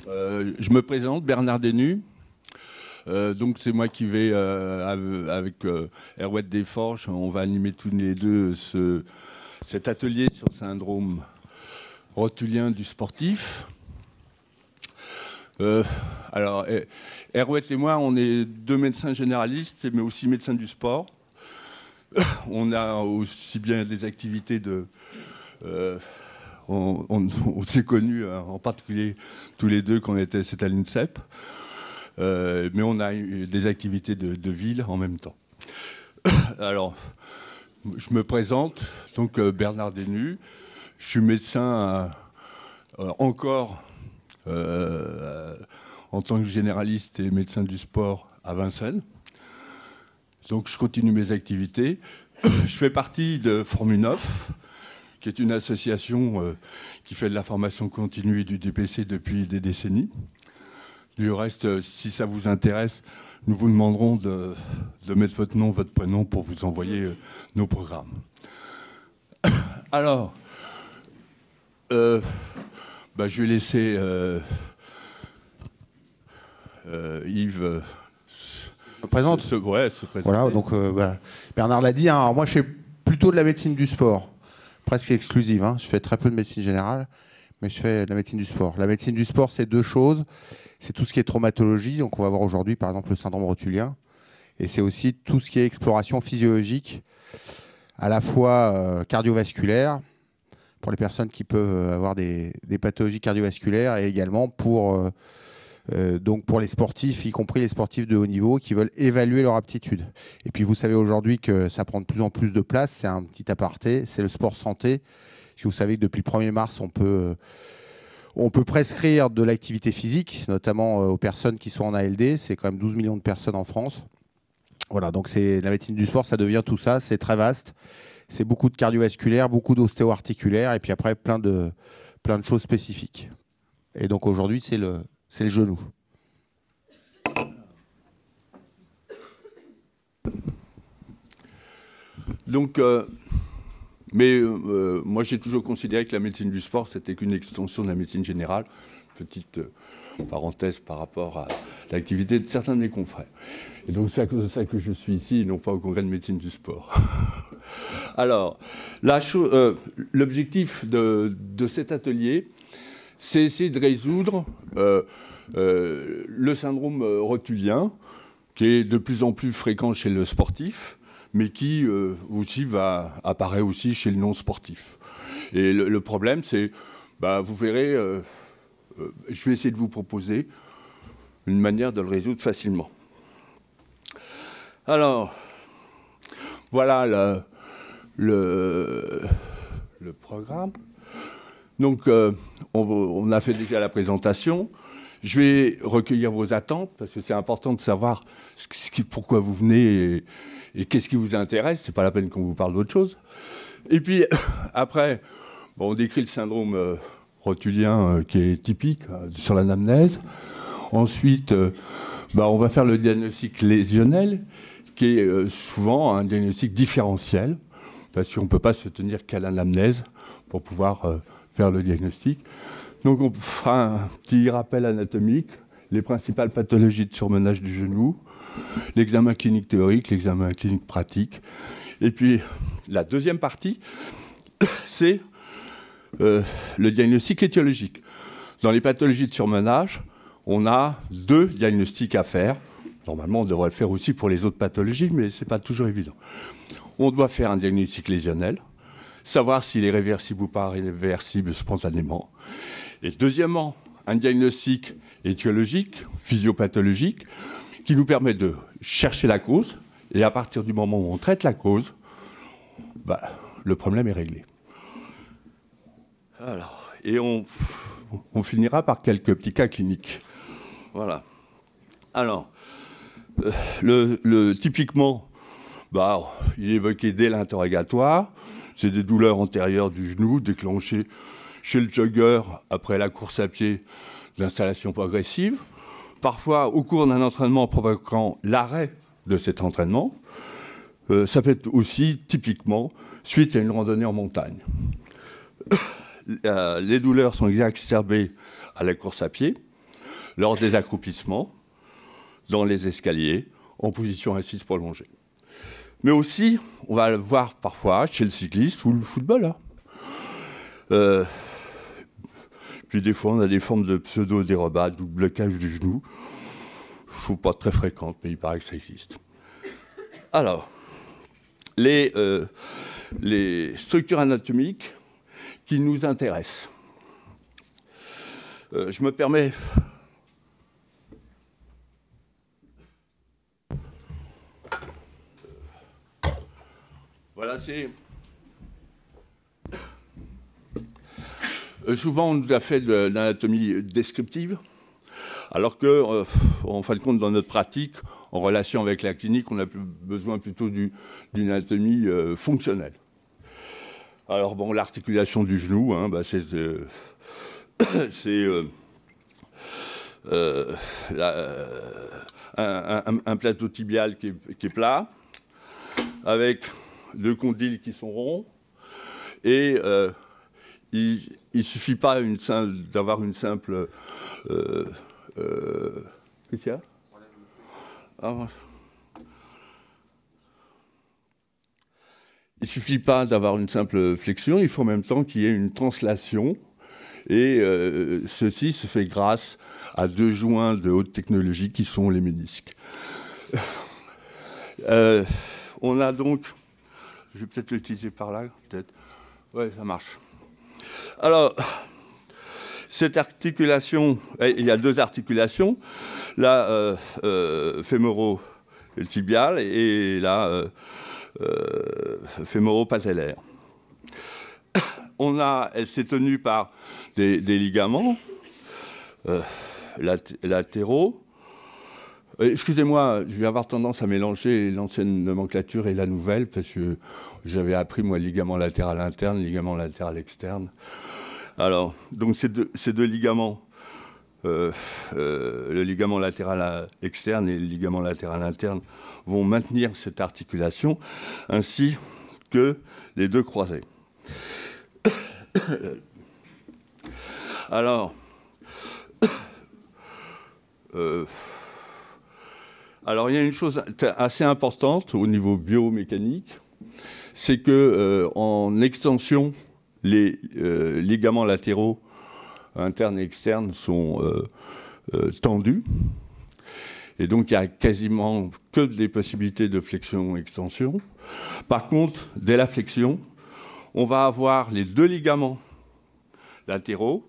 Je me présente, Bernard Desnus. Donc c'est moi qui vais, avec Erwet Desforges, on va animer tous les deux cet atelier sur le syndrome rotulien du sportif. Alors, Erwet et moi, on est deux médecins généralistes, mais aussi médecins du sport. On a aussi bien des activités de... on s'est connus en particulier tous les deux quand on était à l'INSEP. Mais on a eu des activités de ville en même temps. Alors, je me présente, donc Bernard Desnus. Je suis médecin encore en tant que généraliste et médecin du sport à Vincennes. Donc je continue mes activités. Je fais partie de Formunov, qui est une association qui fait de la formation continue et du DPC depuis des décennies. Du reste, si ça vous intéresse, nous vous demanderons de mettre votre nom, votre prénom pour vous envoyer nos programmes. Alors, je vais laisser Yves se présenter. Voilà, donc Bernard l'a dit, hein, alors moi je fais plutôt de la médecine du sport, presque exclusive. Hein. Je fais très peu de médecine générale, mais je fais de la médecine du sport. La médecine du sport, c'est deux choses. C'est tout ce qui est traumatologie, donc on va voir aujourd'hui par exemple le syndrome rotulien, et c'est aussi tout ce qui est exploration physiologique, à la fois cardiovasculaire, pour les personnes qui peuvent avoir des pathologies cardiovasculaires, et également pour les sportifs, y compris les sportifs de haut niveau, qui veulent évaluer leur aptitude. Et puis vous savez aujourd'hui que ça prend de plus en plus de place, c'est un petit aparté, c'est le sport santé, parce que vous savez que depuis le 1er mars, on peut prescrire de l'activité physique, notamment aux personnes qui sont en ALD. C'est quand même 12 millions de personnes en France. Voilà, donc la médecine du sport, ça devient tout ça. C'est très vaste. C'est beaucoup de cardiovasculaire, beaucoup d'ostéo-articulaire, et puis après, plein de choses spécifiques. Et donc aujourd'hui, c'est le genou. Donc... moi, j'ai toujours considéré que la médecine du sport, c'était qu'une extension de la médecine générale. Petite parenthèse par rapport à l'activité de certains de mes confrères. Et donc, c'est à cause de ça que je suis ici, et non pas au congrès de médecine du sport. Alors, l'objectif de cet atelier, c'est essayer de résoudre le syndrome rotulien, qui est de plus en plus fréquent chez le sportif, mais qui aussi apparaît aussi chez le non-sportif. Et le problème, c'est, vous verrez, je vais essayer de vous proposer une manière de le résoudre facilement. Alors, voilà le programme. Donc, on a fait déjà la présentation. Je vais recueillir vos attentes, parce que c'est important de savoir pourquoi vous venez et qu'est-ce qui vous intéresse. C'est pas la peine qu'on vous parle d'autre chose. Et puis, après, on décrit le syndrome rotulien qui est typique sur l'anamnèse. Ensuite, on va faire le diagnostic lésionnel, qui est souvent un diagnostic différentiel, parce qu'on ne peut pas se tenir qu'à l'anamnèse pour pouvoir faire le diagnostic. Donc on fera un petit rappel anatomique, les principales pathologies de surmenage du genou, l'examen clinique théorique, l'examen clinique pratique. Et puis la deuxième partie, c'est le diagnostic étiologique. Dans les pathologies de surmenage, on a 2 diagnostics à faire. Normalement, on devrait le faire aussi pour les autres pathologies, mais ce n'est pas toujours évident. On doit faire un diagnostic lésionnel, savoir s'il est réversible ou pas réversible spontanément. Et deuxièmement, un diagnostic étiologique, physiopathologique, qui nous permet de chercher la cause, et à partir du moment où on traite la cause, le problème est réglé. Alors, et on finira par quelques petits cas cliniques. Voilà. Alors, typiquement, il est évoqué dès l'interrogatoire, c'est des douleurs antérieures du genou déclenchées chez le jogger après la course à pied d'installation progressive, parfois au cours d'un entraînement provoquant l'arrêt de cet entraînement. Ça peut être aussi typiquement suite à une randonnée en montagne. Les douleurs sont exacerbées à la course à pied, lors des accroupissements, dans les escaliers, en position assise prolongée. Mais aussi, on va le voir parfois chez le cycliste ou le footballeur. Puis des fois, on a des formes de pseudo-dérobade ou de blocage du genou. Je ne trouve pas très fréquentes, mais il paraît que ça existe. Alors, les structures anatomiques qui nous intéressent. Je me permets... Voilà, c'est... Souvent, on nous a fait de l'anatomie descriptive, alors que, en fin de compte, dans notre pratique, en relation avec la clinique, on a besoin plutôt d'une anatomie fonctionnelle. Alors, bon, l'articulation du genou, hein, bah, c'est un plateau tibial qui est plat, avec deux condyles qui sont ronds, et il ne suffit pas d'avoir une simple... Qu'est-ce qu'il y a ? Il ne suffit pas d'avoir une simple flexion, il faut en même temps qu'il y ait une translation. Et ceci se fait grâce à deux joints de haute technologie qui sont les ménisques. On a donc... Je vais peut-être l'utiliser par là, peut-être. Oui, ça marche. Alors, cette articulation, il y a deux articulations, la fémoro-tibiale et la fémoro-patellaire. Elle s'est tenue par des ligaments latéraux. Excusez-moi, je vais avoir tendance à mélanger l'ancienne nomenclature et la nouvelle, parce que j'avais appris, moi, ligament latéral interne, ligament latéral externe. Alors, donc ces deux ligaments, le ligament latéral externe et le ligament latéral interne, vont maintenir cette articulation, ainsi que les deux croisés. Alors, il y a une chose assez importante au niveau biomécanique, c'est que en extension, les ligaments latéraux internes et externes sont tendus. Et donc, il n'y a quasiment que des possibilités de flexion-extension. Par contre, dès la flexion, on va avoir les deux ligaments latéraux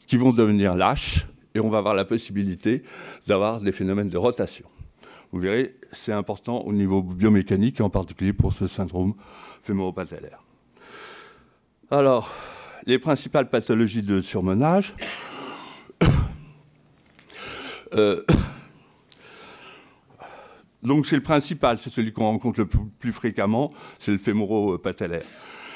qui vont devenir lâches et on va avoir la possibilité d'avoir des phénomènes de rotation. Vous verrez, c'est important au niveau biomécanique, et en particulier pour ce syndrome fémoro-patellaire. Alors, les principales pathologies de surmenage. Donc, c'est le principal, c'est celui qu'on rencontre le plus fréquemment, c'est le fémoro-patellaire.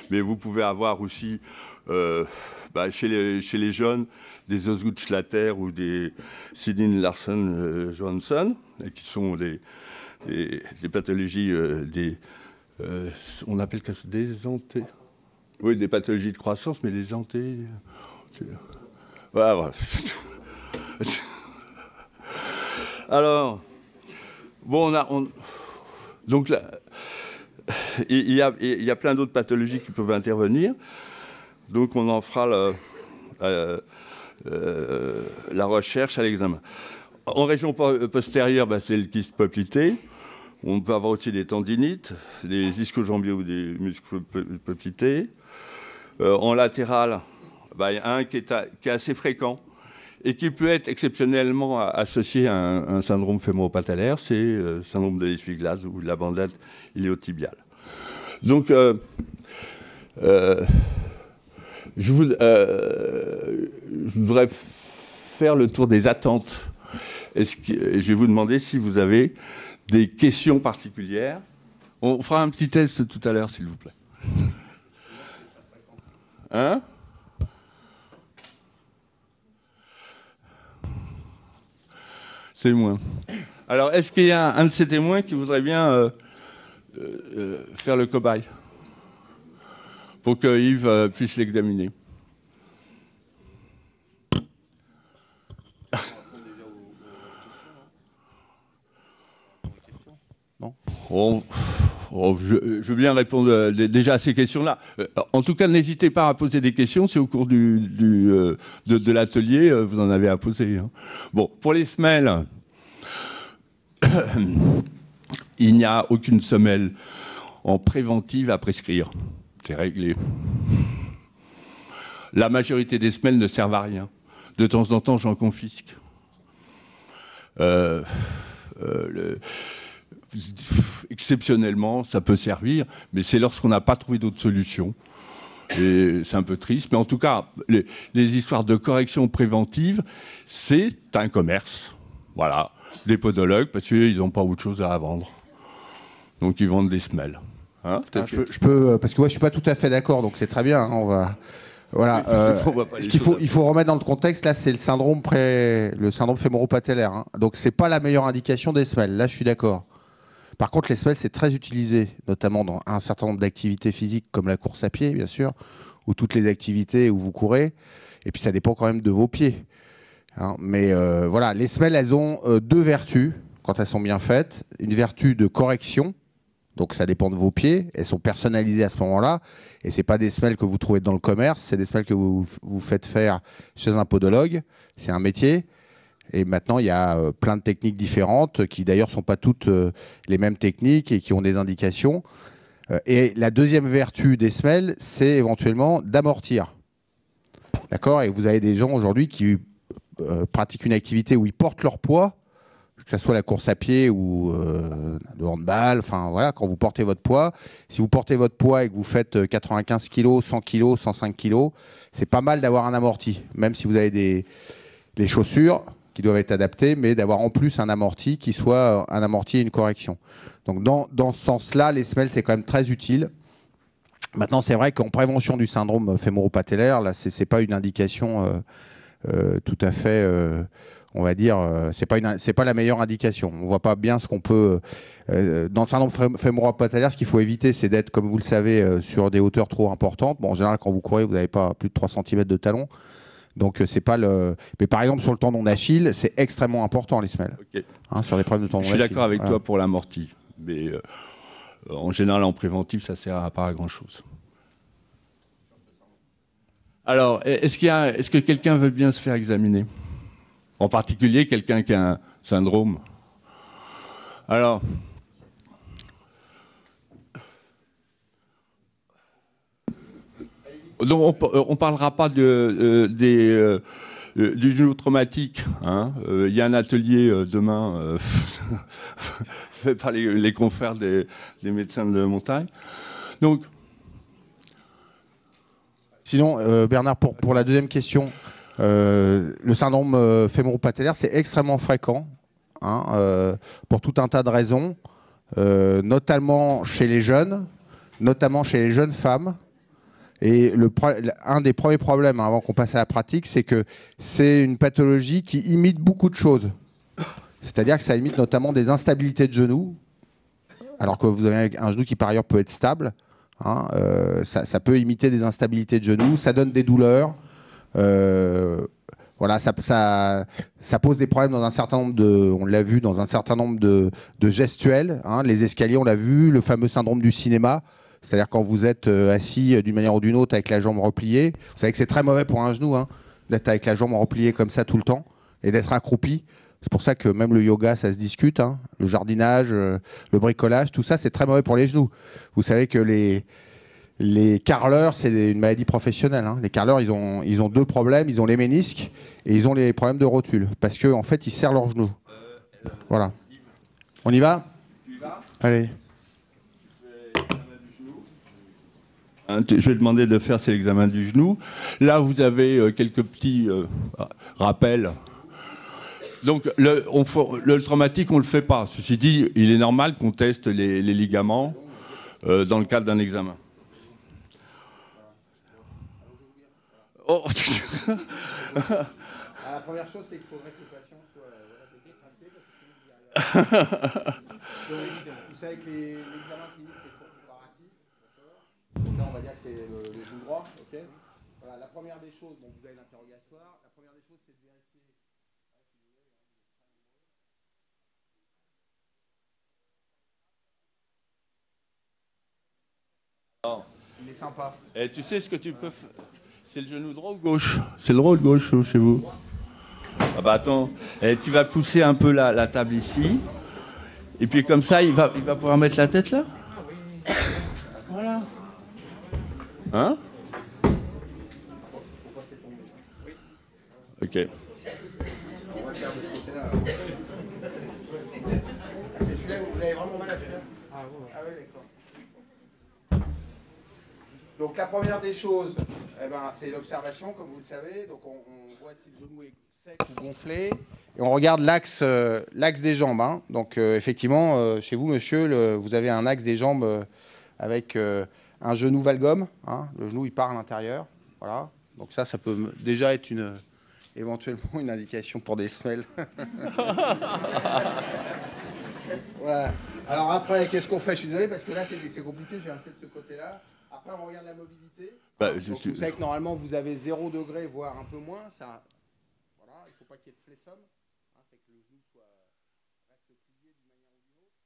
Mais vous pouvez avoir aussi, chez les jeunes, des Osgood-Schlatter ou des Sidin-Larsen-Johansson, qui sont des pathologies, on appelle des anté... Oui, des pathologies de croissance, mais des anté... Voilà. Alors, bon, donc là, il y a plein d'autres pathologies qui peuvent intervenir. Donc, on en fera la recherche à l'examen. En région postérieure, c'est le kyste poplité. On peut avoir aussi des tendinites, des ischio-jambiers ou des muscles poplités. En latéral, il y a un qui est assez fréquent et qui peut être exceptionnellement associé à un syndrome fémoro-patellaire, c'est le syndrome de l'essuie-glace ou de la bandette iliotibiale. Donc, je voudrais faire le tour des attentes. Je vais vous demander si vous avez des questions particulières. On fera un petit test tout à l'heure, s'il vous plaît. Hein ? C'est moins. Alors, est-ce qu'il y a un de ces témoins qui voudrait bien faire le cobaye pour que Yves puisse l'examiner? Non? Je veux bien répondre déjà à ces questions-là. En tout cas, n'hésitez pas à poser des questions. C'est au cours de l'atelier, vous en avez à poser. Hein. Bon, pour les semelles, il n'y a aucune semelle en préventive à prescrire. C'est réglé. La majorité des semelles ne servent à rien. De temps en temps, j'en confisque. Exceptionnellement, ça peut servir, mais c'est lorsqu'on n'a pas trouvé d'autre solution. Et c'est un peu triste, mais en tout cas, les histoires de correction préventive, c'est un commerce. Voilà, des podologues, parce qu'ils n'ont pas autre chose à vendre. Donc ils vendent des semelles. Hein, je peux, parce que moi je suis pas tout à fait d'accord, donc c'est très bien. Hein, on va, voilà. Il faut remettre dans le contexte. Là, c'est le syndrome fémoro-patellaire. Hein, donc c'est pas la meilleure indication des semelles. Là, je suis d'accord. Par contre, les semelles, c'est très utilisé, notamment dans un certain nombre d'activités physiques, comme la course à pied, bien sûr, ou toutes les activités où vous courez. Et puis, ça dépend quand même de vos pieds. Hein, mais voilà, les semelles, elles ont deux vertus quand elles sont bien faites. Une vertu de correction, donc ça dépend de vos pieds. Elles sont personnalisées à ce moment-là. Et ce n'est pas des semelles que vous trouvez dans le commerce, c'est des semelles que vous faites faire chez un podologue. C'est un métier. Et maintenant, il y a plein de techniques différentes qui, d'ailleurs, ne sont pas toutes les mêmes techniques et qui ont des indications. Et la deuxième vertu des semelles, c'est éventuellement d'amortir. D'accord? Et vous avez des gens aujourd'hui qui pratiquent une activité où ils portent leur poids, que ce soit la course à pied ou le handball. Enfin, voilà, quand vous portez votre poids, si vous portez votre poids et que vous faites 95 kg, 100 kg, 105 kg, c'est pas mal d'avoir un amorti, même si vous avez des chaussures qui doivent être adaptés, mais d'avoir en plus un amorti qui soit un amorti et une correction. Donc dans ce sens-là, les semelles, c'est quand même très utile. Maintenant, c'est vrai qu'en prévention du syndrome fémoro-patellaire, là, c'est pas une indication tout à fait, on va dire, c'est pas la meilleure indication. On voit pas bien ce qu'on peut... dans le syndrome fémoro-patellaire, ce qu'il faut éviter, c'est d'être, comme vous le savez, sur des hauteurs trop importantes. Bon, en général, quand vous courez, vous n'avez pas plus de 3 cm de talon. Donc c'est pas le. Mais par exemple sur le tendon d'Achille, c'est extrêmement important les semelles. Okay. Hein, sur les problèmes de tendon d'Achille. Je suis d'accord avec toi pour l'amorti, mais en général en préventif ça sert pas à grand chose. Alors est-ce que quelqu'un veut bien se faire examiner? En particulier quelqu'un qui a un syndrome. Alors. Donc on ne parlera pas du genou traumatique. Hein. Il y a un atelier demain fait par les confrères des médecins de montagne. Donc, sinon, Bernard, pour la deuxième question, le syndrome fémoro-patellaire, c'est extrêmement fréquent hein, pour tout un tas de raisons, notamment chez les jeunes femmes. Et un des premiers problèmes, hein, avant qu'on passe à la pratique, c'est que c'est une pathologie qui imite beaucoup de choses. C'est-à-dire que ça imite notamment des instabilités de genoux, alors que vous avez un genou qui par ailleurs peut être stable. Hein, ça peut imiter des instabilités de genoux, ça donne des douleurs. Voilà, ça pose des problèmes dans un certain nombre on l'a vu, dans un certain nombre de gestuels. Hein, les escaliers, on l'a vu, le fameux syndrome du cinéma. C'est-à-dire quand vous êtes assis d'une manière ou d'une autre avec la jambe repliée. Vous savez que c'est très mauvais pour un genou hein, d'être avec la jambe repliée comme ça tout le temps et d'être accroupi. C'est pour ça que même le yoga, ça se discute. Hein. Le jardinage, le bricolage, tout ça, c'est très mauvais pour les genoux. Vous savez que les carreleurs, c'est une maladie professionnelle. Hein. Les carreleurs, ils ont deux problèmes. Ils ont les ménisques et ils ont les problèmes de rotule. Parce qu'en fait, ils serrent leurs genoux. Voilà. On y va ? Allez. Je vais demander de faire c'est l'examen du genou. Là, vous avez quelques petits rappels. Donc, le traumatique, on ne le fait pas. Ceci dit, il est normal qu'on teste les ligaments dans le cadre d'un examen. Oh. La première chose, c'est qu'il faudrait que le patient soit détracté, parce que sinon, vous savez que l'examen clinique, c'est toujours comparatif. Donc là, on va dire que c'est le genou droit. Okay, voilà, la première des choses, bon, vous avez l'interrogatoire. La première des choses, c'est de vérifier. Non. Il est sympa. Et tu sais ce que tu peux faire? C'est le genou droit ou gauche? C'est le droit ou le gauche chez vous? Ah bah attends, et tu vas pousser un peu la table ici. Et puis comme ça, il va pouvoir mettre la tête là. Voilà. Hein? Ok. Vous avez vraiment mal à faire. Ah oui, d'accord. Donc la première des choses, c'est l'observation, comme vous le savez. Donc on voit si le genou est sec ou gonflé. Et on regarde l'axe des jambes. Hein. Donc effectivement, chez vous, monsieur, vous avez un axe des jambes avec un genou valgum. Hein. Le genou, il part à l'intérieur. Voilà. Donc ça peut déjà être éventuellement une indication pour des semelles. Voilà. Alors après, qu'est-ce qu'on fait? Je suis désolé parce que là, c'est compliqué. J'ai un fait de ce côté-là. Après, on regarde la mobilité. Donc, vous savez que normalement, vous avez 0 degré, voire un peu moins. Ça, voilà, il ne faut pas qu'il y ait de flessum. Hein, c'est que le genou reste plié d'une manière ou d'une autre.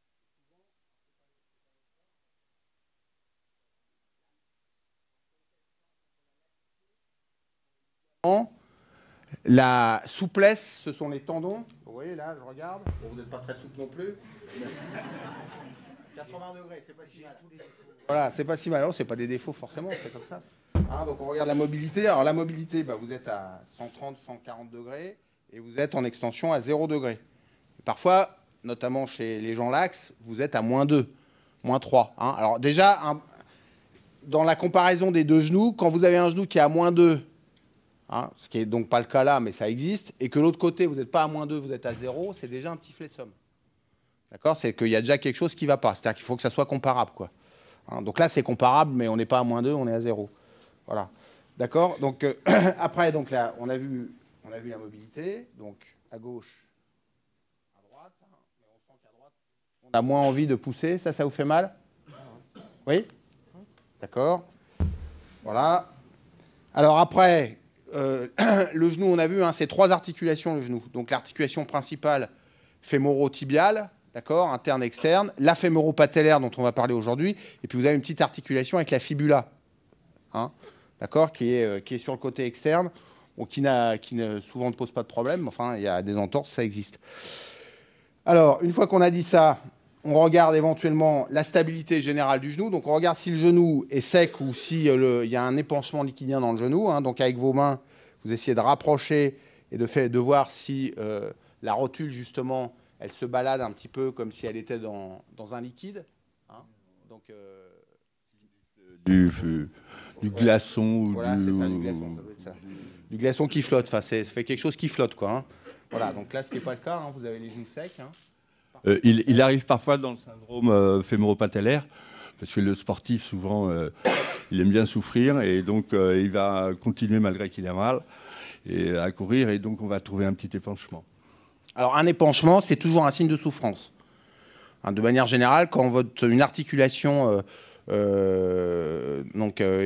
Souvent, la souplesse, ce sont les tendons. Vous voyez, là, je regarde. Bon, vous n'êtes pas très souple non plus. 80 degrés, c'est pas si mal. Voilà, c'est pas si mal. Alors, c'est pas des défauts forcément, c'est comme ça. Hein, donc, on regarde la mobilité. Alors, la mobilité, vous êtes à 130, 140 degrés et vous êtes en extension à 0 degré. Parfois, notamment chez les gens laxes, vous êtes à -2, -3. Hein. Alors, déjà, dans la comparaison des deux genoux, quand vous avez un genou qui est à -2, hein, ce qui n'est donc pas le cas là, mais ça existe, et que l'autre côté, vous n'êtes pas à -2, vous êtes à 0, c'est déjà un petit flessum. D'accord? C'est qu'il y a déjà quelque chose qui ne va pas. C'est-à-dire qu'il faut que ça soit comparable, quoi. Hein, donc là, c'est comparable, mais on n'est pas à -2, on est à 0. Voilà. D'accord? Donc, après, donc là, on a vu la mobilité. Donc, à gauche, à droite. Hein, mais on sent qu'à droite, on a moins envie de pousser. Ça vous fait mal? Oui? D'accord. Voilà. Alors après, le genou, on a vu, hein, c'est 3 articulations, le genou. Donc, l'articulation principale, fémoro-tibiale. D'accord, interne, externe, la fémoro-patellaire dont on va parler aujourd'hui, et puis vous avez une petite articulation avec la fibula, hein, d'accord, qui est sur le côté externe, bon, qui souvent ne pose pas de problème, enfin il y a des entorses, ça existe. Alors, une fois qu'on a dit ça, on regarde éventuellement la stabilité générale du genou, donc on regarde si le genou est sec ou si il y a un épanchement liquidien dans le genou, hein, donc avec vos mains, vous essayez de rapprocher et de voir si la rotule justement elle se balade un petit peu comme si elle était dans un liquide. Hein. Donc, du glaçon ou voilà, c'est ça, du glaçon. Ça doit être ça. Du glaçon qui flotte. Enfin, ça fait quelque chose qui flotte, quoi. Hein. Voilà. Donc là, ce qui n'est pas le cas. Hein, vous avez les genoux secs. Hein. Il arrive parfois dans le syndrome fémoro-patellaire, parce que le sportif, souvent, il aime bien souffrir, et donc il va continuer malgré qu'il a mal à courir, et donc on va trouver un petit épanchement. Alors, un épanchement, c'est toujours un signe de souffrance. Hein, de manière générale, quand une articulation, il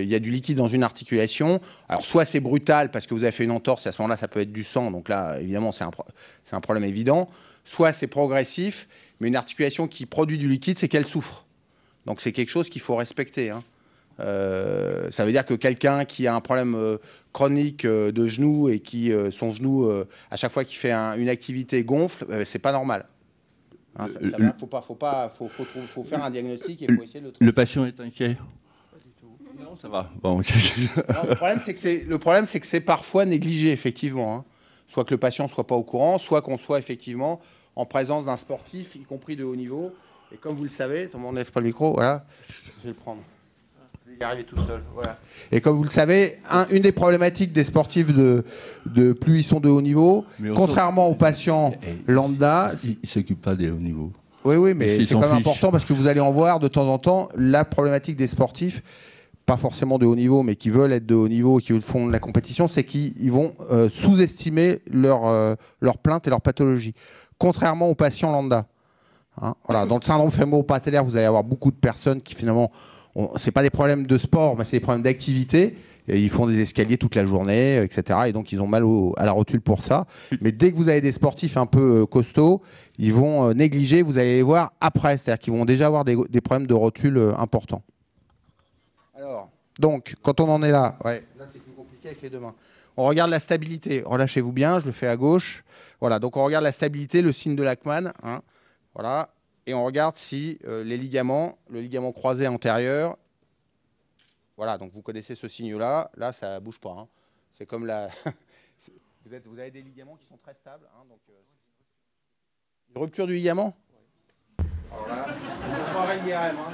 y a du liquide dans une articulation, alors soit c'est brutal parce que vous avez fait une entorse, et à ce moment-là, ça peut être du sang, donc là, évidemment, c'est un problème évident, soit c'est progressif, mais une articulation qui produit du liquide, c'est qu'elle souffre. Donc, c'est quelque chose qu'il faut respecter. Hein. Ça veut dire que quelqu'un qui a un problème chronique de genou et qui son genou à chaque fois qu'il fait une activité gonfle, c'est pas normal. Hein, faut faire un diagnostic et faut essayer de le trouver. Le patient est inquiet? Pas du tout. Non, ça va. Bon, okay. Non, le problème c'est que c'est parfois négligé effectivement. Hein. Soit que le patient soit pas au courant, soit qu'on soit effectivement en présence d'un sportif, y compris de haut niveau. Et comme vous le savez, tout le monde ne lève pas le micro, voilà, je vais le prendre. Y arriver tout seul. Voilà. Et comme vous le savez, une des problématiques des sportifs plus ils sont de haut niveau, contrairement aux patients lambda, ils ne s'occupent pas des hauts niveaux. Oui, mais c'est quand même important parce que vous allez en voir de temps en temps la problématique des sportifs, pas forcément de haut niveau, mais qui veulent être de haut niveau et qui font de la compétition, c'est qu'ils vont sous-estimer leur plainte et leur pathologie, contrairement aux patients lambda. Hein, voilà. Dans le syndrome fémoro-patellaire, vous allez avoir beaucoup de personnes qui finalement c'est pas des problèmes de sport, mais c'est des problèmes d'activité. Et ils font des escaliers toute la journée, etc. Et donc, ils ont mal à la rotule pour ça. Mais dès que vous avez des sportifs un peu costauds, ils vont négliger. Vous allez les voir après. C'est-à-dire qu'ils vont déjà avoir des problèmes de rotule importants. Alors, donc, quand on en est là, ouais, là c'est plus compliqué avec les deux mains. On regarde la stabilité. Relâchez-vous bien, je le fais à gauche. Voilà, donc on regarde la stabilité, le signe de Lachman. Hein, voilà, et on regarde si les ligaments, le ligament croisé antérieur, voilà, donc vous connaissez ce signe-là. Là, ça ne bouge pas. Hein. C'est comme la... vous avez des ligaments qui sont très stables. Hein, donc, une rupture du ligament. Alors là, on montrerait l'IRM. Hein.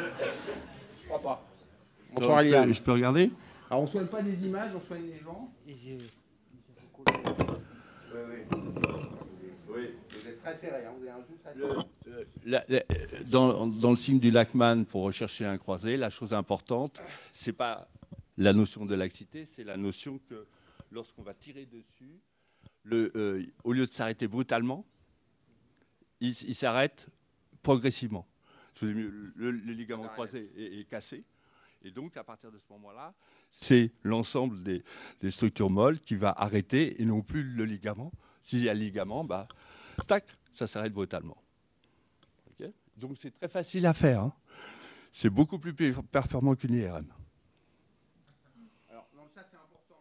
Je crois pas. Je peux regarder? Alors, on ne soigne pas des images, on soigne les gens. Oui. Oui. Vous êtes très serré, hein. Vous avez un genou très serré. Dans le signe du Lachman, pour rechercher un croisé, la chose importante, ce n'est pas la notion de laxité, c'est la notion que lorsqu'on va tirer dessus, au lieu de s'arrêter brutalement, il s'arrête progressivement. Le ligament croisé est cassé. Et donc, à partir de ce moment-là, c'est l'ensemble des structures molles qui va arrêter et non plus le ligament. S'il y a le ligament, bah, tac, ça s'arrête brutalement. Okay, donc, c'est très facile à faire. Hein. C'est beaucoup plus performant qu'une IRM. Alors, non, ça, c'est important.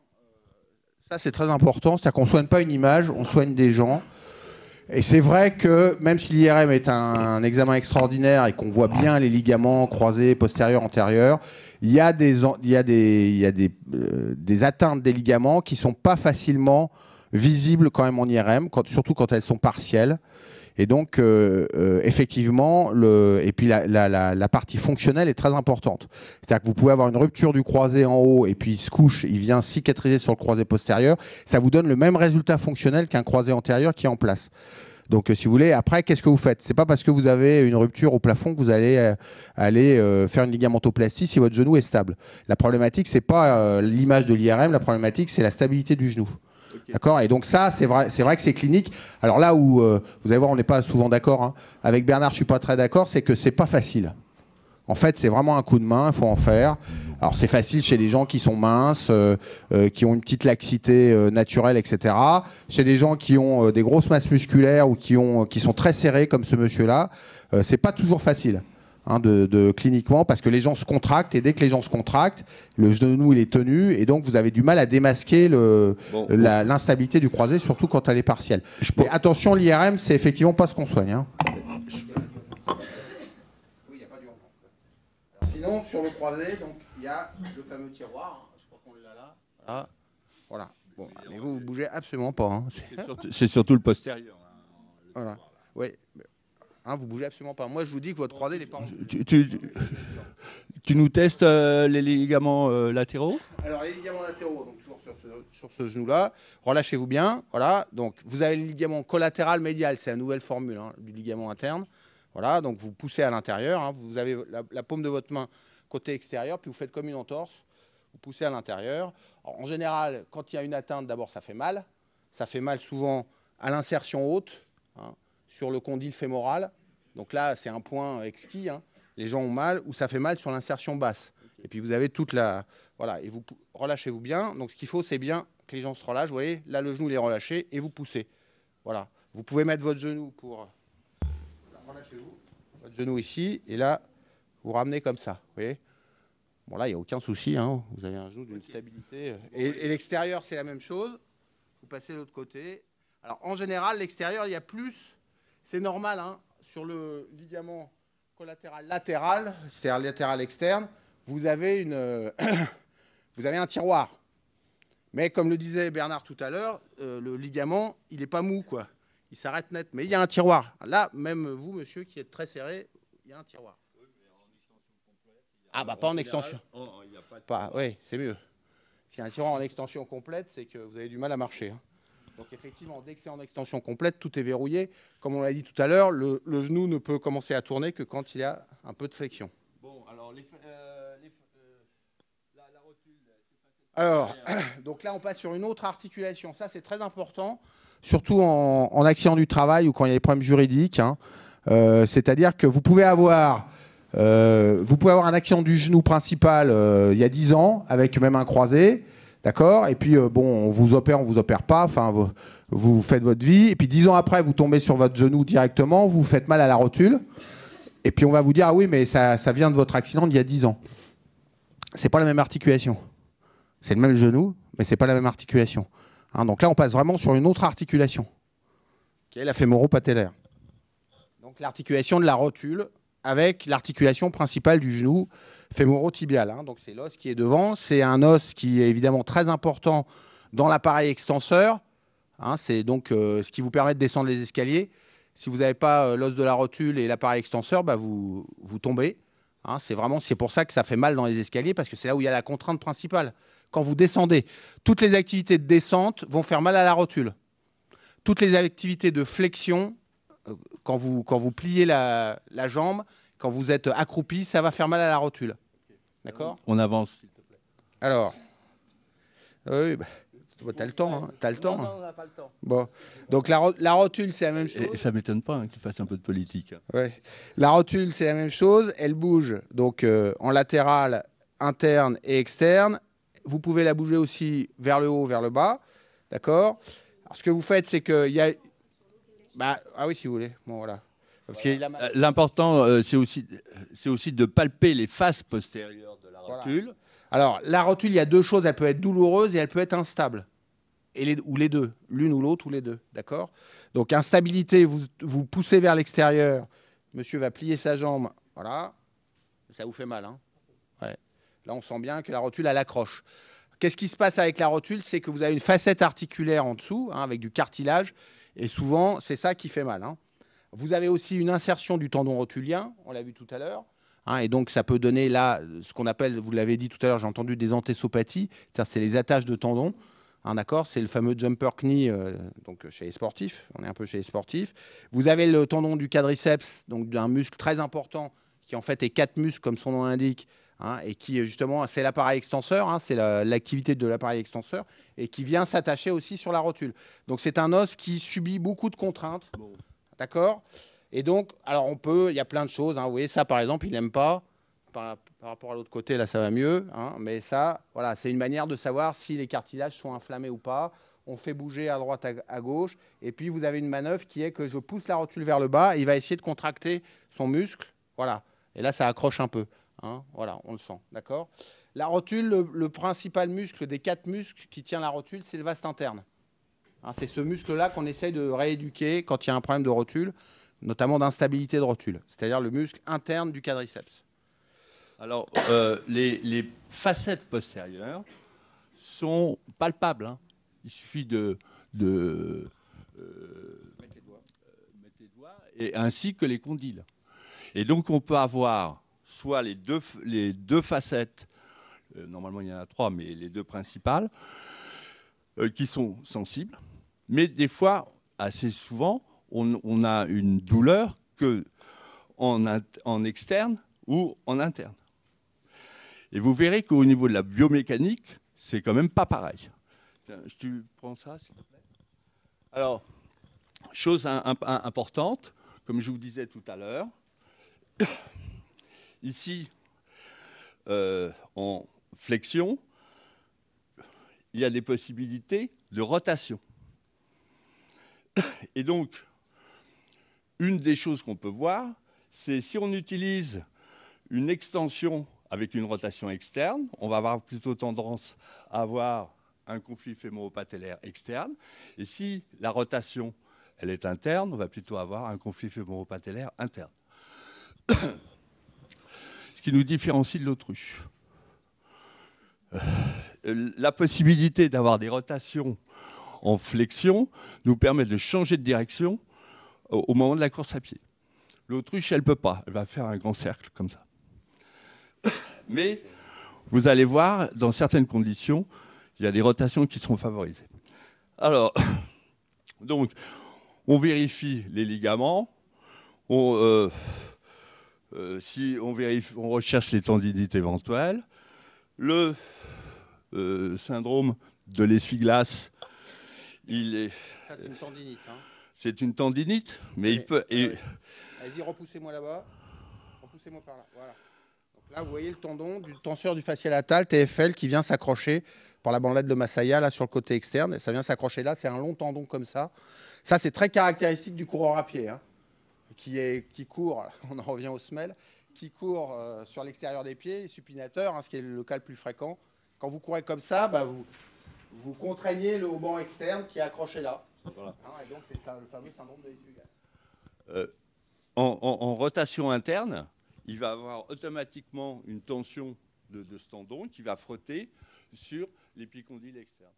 Ça, c'est très important. C'est-à-dire qu'on ne soigne pas une image, on soigne des gens. Et c'est vrai que même si l'IRM est un examen extraordinaire et qu'on voit bien les ligaments croisés, postérieurs, antérieurs, il y a des atteintes des ligaments qui ne sont pas facilement visibles quand même en IRM, surtout quand elles sont partielles. Et donc, effectivement, et puis la partie fonctionnelle est très importante. C'est-à-dire que vous pouvez avoir une rupture du croisé en haut et puis il se couche, il vient cicatriser sur le croisé postérieur. Ça vous donne le même résultat fonctionnel qu'un croisé antérieur qui est en place. Donc, si vous voulez, après, qu'est-ce que vous faites? C'est pas parce que vous avez une rupture au plafond que vous allez faire une ligamentoplastie si votre genou est stable. La problématique, c'est pas l'image de l'IRM, la problématique, c'est la stabilité du genou. Okay. D'accord. Et donc ça, c'est vrai que c'est clinique. Alors là où, vous allez voir, on n'est pas souvent d'accord. Hein. Avec Bernard, je ne suis pas très d'accord, c'est que c'est pas facile. En fait, c'est vraiment un coup de main, il faut en faire. Alors c'est facile chez des gens qui sont minces, qui ont une petite laxité naturelle, etc. Chez des gens qui ont des grosses masses musculaires ou qui sont très serrés, comme ce monsieur-là, c'est pas toujours facile. Hein, cliniquement, parce que les gens se contractent et dès que les gens se contractent, le genou il est tenu et donc vous avez du mal à démasquer l'instabilité du croisé, surtout quand elle est partielle. Mais attention, l'IRM, c'est effectivement pas ce qu'on soigne. Hein. Oui, il n'y a pas d'urgence. Sinon, sur le croisé, donc il y a le fameux tiroir. Hein, je crois qu'on l'a là. Ah, voilà. Bon, mais vous bougez absolument pas. Hein. C'est surtout le postérieur. Hein, voilà. Oui. Hein, vous bougez absolument pas. Moi, je vous dis que votre croisé n'est pas en... Tu nous testes les ligaments latéraux? Alors, les ligaments latéraux, donc toujours sur ce genou-là. Relâchez-vous bien. Voilà. Donc, vous avez le ligament collatéral médial. C'est la nouvelle formule hein, du ligament interne. Voilà. Donc, vous poussez à l'intérieur. Hein, vous avez la paume de votre main côté extérieur, puis vous faites comme une entorse. Vous poussez à l'intérieur. En général, quand il y a une atteinte, d'abord, ça fait mal. Ça fait mal souvent à l'insertion haute. Hein, sur le condyle fémoral, donc là c'est un point exquis, hein. Les gens ont mal, ou ça fait mal sur l'insertion basse. Okay. Et puis vous avez toute la... Voilà, et vous relâchez-vous bien. Donc ce qu'il faut, c'est bien que les gens se relâchent. Vous voyez, là le genou il est relâché et vous poussez. Voilà. Vous pouvez mettre votre genou pour... Relâchez-vous. Votre genou ici, et là, vous ramenez comme ça. Vous voyez. Bon là, il n'y a aucun souci, hein. Vous avez un genou d'une stabilité. Et l'extérieur, c'est la même chose. Vous passez de l'autre côté. Alors en général, l'extérieur, il y a plus... C'est normal, hein, sur le ligament collatéral latéral, c'est-à-dire latéral externe, vous avez un tiroir. Mais comme le disait Bernard tout à l'heure, le ligament, il n'est pas mou, quoi. Il s'arrête net. Mais il y a un tiroir. Là, même vous, monsieur, qui êtes très serré, il y a un tiroir. Ah, bah pas en extension. Oui, c'est mieux. S'il y a un tiroir en extension complète, c'est que vous avez du mal à marcher. Hein. Donc effectivement, dès que c'est en extension complète, tout est verrouillé. Comme on l'a dit tout à l'heure, le genou ne peut commencer à tourner que quand il y a un peu de flexion. Bon, alors la rotule, alors, donc là, on passe sur une autre articulation. Ça, c'est très important, surtout en accident du travail ou quand il y a des problèmes juridiques. Hein. C'est-à-dire que vous pouvez avoir un accident du genou principal il y a 10 ans, avec même un croisé. D'accord. Et puis, bon, on vous opère pas. Enfin, vous faites votre vie. Et puis, 10 ans après, vous tombez sur votre genou directement. Vous faites mal à la rotule. Et puis, on va vous dire, ah oui, mais ça vient de votre accident d'il y a 10 ans. c'est pas la même articulation. C'est le même genou, mais c'est pas la même articulation. Hein, donc là, on passe vraiment sur une autre articulation, qui est la fémoro-patellaire. Donc l'articulation de la rotule avec l'articulation principale du genou fémoro-tibial. Hein. Donc c'est l'os qui est devant. C'est un os qui est évidemment très important dans l'appareil extenseur. Hein, c'est donc ce qui vous permet de descendre les escaliers. Si vous n'avez pas l'os de la rotule et l'appareil extenseur, bah vous tombez. Hein, c'est pour ça que ça fait mal dans les escaliers, parce que c'est là où il y a la contrainte principale. Quand vous descendez, toutes les activités de descente vont faire mal à la rotule. Toutes les activités de flexion, quand vous pliez la jambe, quand vous êtes accroupi, ça va faire mal à la rotule. D'accord ? On avance, s'il te plaît. Alors, oui, bah, tu as le temps. Hein, t'as le temps. Non, on n'a pas le temps. Bon. Donc la rotule, c'est la même chose. Et ça ne m'étonne pas hein, que tu fasses un peu de politique. Hein. Ouais. La rotule, c'est la même chose. Elle bouge donc en latéral, interne et externe. Vous pouvez la bouger aussi vers le haut, vers le bas. D'accord ? Alors, ce que vous faites, c'est qu'il y a... ah oui, si vous voulez. Bon, voilà. L'important, c'est aussi de palper les faces postérieures de la rotule. Voilà. Alors, la rotule, il y a deux choses. Elle peut être douloureuse et elle peut être instable. Ou les deux. L'une ou l'autre ou les deux. D'accord ? Donc, instabilité, vous poussez vers l'extérieur. Monsieur va plier sa jambe. Voilà. Ça vous fait mal, hein ? Ouais. Là, on sent bien que la rotule, elle accroche. Qu'est-ce qui se passe avec la rotule ? C'est que vous avez une facette articulaire en dessous, hein, avec du cartilage. Et souvent, c'est ça qui fait mal. Hein. Vous avez aussi une insertion du tendon rotulien, on l'a vu tout à l'heure. Hein, et donc, ça peut donner là ce qu'on appelle, vous l'avez dit tout à l'heure, j'ai entendu des antéssopathies. C'est les attaches de tendons. Hein, d'accord ? C'est le fameux jumper knee donc chez les sportifs. On est un peu chez les sportifs. Vous avez le tendon du quadriceps, donc d'un muscle très important, qui en fait est 4 muscles, comme son nom l'indique. Hein, et qui, justement, c'est l'appareil extenseur, hein, c'est l'activité de l'appareil extenseur, et qui vient s'attacher aussi sur la rotule. Donc, c'est un os qui subit beaucoup de contraintes. Bon. D'accord ? Et donc, alors il y a plein de choses. Hein, vous voyez, ça, par exemple, il n'aime pas. Par rapport à l'autre côté, là, ça va mieux. Hein, mais ça, voilà, c'est une manière de savoir si les cartilages sont inflammés ou pas. On fait bouger à droite, à gauche. Et puis, vous avez une manœuvre qui est que je pousse la rotule vers le bas. Et il va essayer de contracter son muscle. Voilà. Et là, ça accroche un peu. Hein, voilà, on le sent, d'accord ? La rotule, le principal muscle des 4 muscles qui tient la rotule, c'est le vaste interne. Hein, c'est ce muscle-là qu'on essaye de rééduquer quand il y a un problème de rotule, notamment d'instabilité de rotule, c'est-à-dire le muscle interne du quadriceps. Alors, les facettes postérieures sont palpables. Hein. Il suffit de mettre les doigts, et ainsi que les condyles. Et donc, on peut avoir soit les deux facettes, normalement il y en a 3, mais les 2 principales, qui sont sensibles. Mais des fois, assez souvent, on a une douleur que en externe ou en interne. Et vous verrez qu'au niveau de la biomécanique, c'est quand même pas pareil. Tu prends ça, s'il te plaît. Alors, chose importante, comme je vous disais tout à l'heure, ici, en flexion, il y a des possibilités de rotation. Et donc, une des choses qu'on peut voir, c'est si on utilise une extension avec une rotation externe, on va avoir plutôt tendance à avoir un conflit fémoro-patellaire externe. Et si la rotation, elle est interne, on va plutôt avoir un conflit fémoro-patellaire interne. Ce qui nous différencie de l'autruche. La possibilité d'avoir des rotations en flexion nous permet de changer de direction au moment de la course à pied. L'autruche, elle ne peut pas. Elle va faire un grand cercle comme ça. Mais vous allez voir, dans certaines conditions, il y a des rotations qui sont favorisées. Alors, donc, on vérifie les ligaments. Si on vérifie, on recherche les tendinites éventuelles. Le syndrome de l'essuie-glace, il est... Ça, c'est une tendinite. Hein. C'est une tendinite, mais oui, il peut... Allez-y, repoussez-moi là-bas. Repoussez-moi par là. Voilà. Donc là, vous voyez le tendon du tenseur du fascial latal, TFL, qui vient s'accrocher par la bandelette de Masaya, là, sur le côté externe. Ça vient s'accrocher là. C'est un long tendon comme ça. Ça, c'est très caractéristique du coureur à pied, hein, qui court, on en revient aux semelles, qui court sur l'extérieur des pieds, supinateur, hein, ce qui est le cas le plus fréquent. Quand vous courez comme ça, bah, vous contraignez le hauband externe qui est accroché là. Voilà. Hein, et donc c'est ça, le fameux syndrome de l'essuie-glace. En rotation interne, il va avoir automatiquement une tension de ce tendon qui va frotter sur l'épicondyle externe.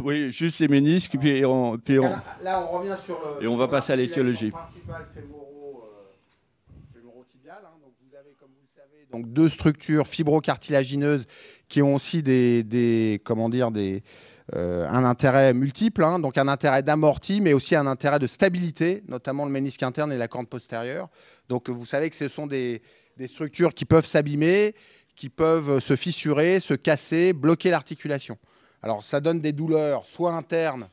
Oui, juste les ménisques, puis là, on revient sur le. Et on va passer à l'étiologie. Principale fémoro-tibiale. Hein, donc vous avez, comme vous le savez, donc deux structures fibrocartilagineuses qui ont aussi un intérêt multiple, hein, donc un intérêt d'amorti, mais aussi un intérêt de stabilité, notamment le ménisque interne et la corne postérieure. Donc vous savez que ce sont des structures qui peuvent s'abîmer, qui peuvent se fissurer, se casser, bloquer l'articulation. Alors ça donne des douleurs soit internes,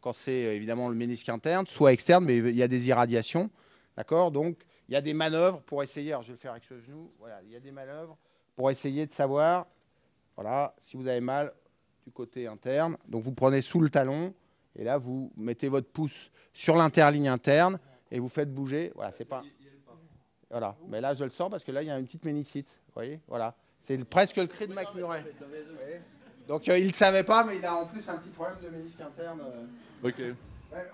quand c'est évidemment le ménisque interne, soit externe, mais il y a des irradiations. D'accord ? Donc il y a des manœuvres pour essayer, alors je vais le faire avec ce genou, voilà, il y a des manœuvres pour essayer de savoir, voilà, si vous avez mal du côté interne. Donc vous prenez sous le talon et là vous mettez votre pouce sur l'interligne interne et vous faites bouger. Voilà, c'est pas. Voilà, mais là je le sens parce que là il y a une petite ménicite. Vous voyez, voilà, c'est presque le cri de McMurray. Donc il ne savait pas, mais il a en plus un petit problème de ménisque interne. Ok.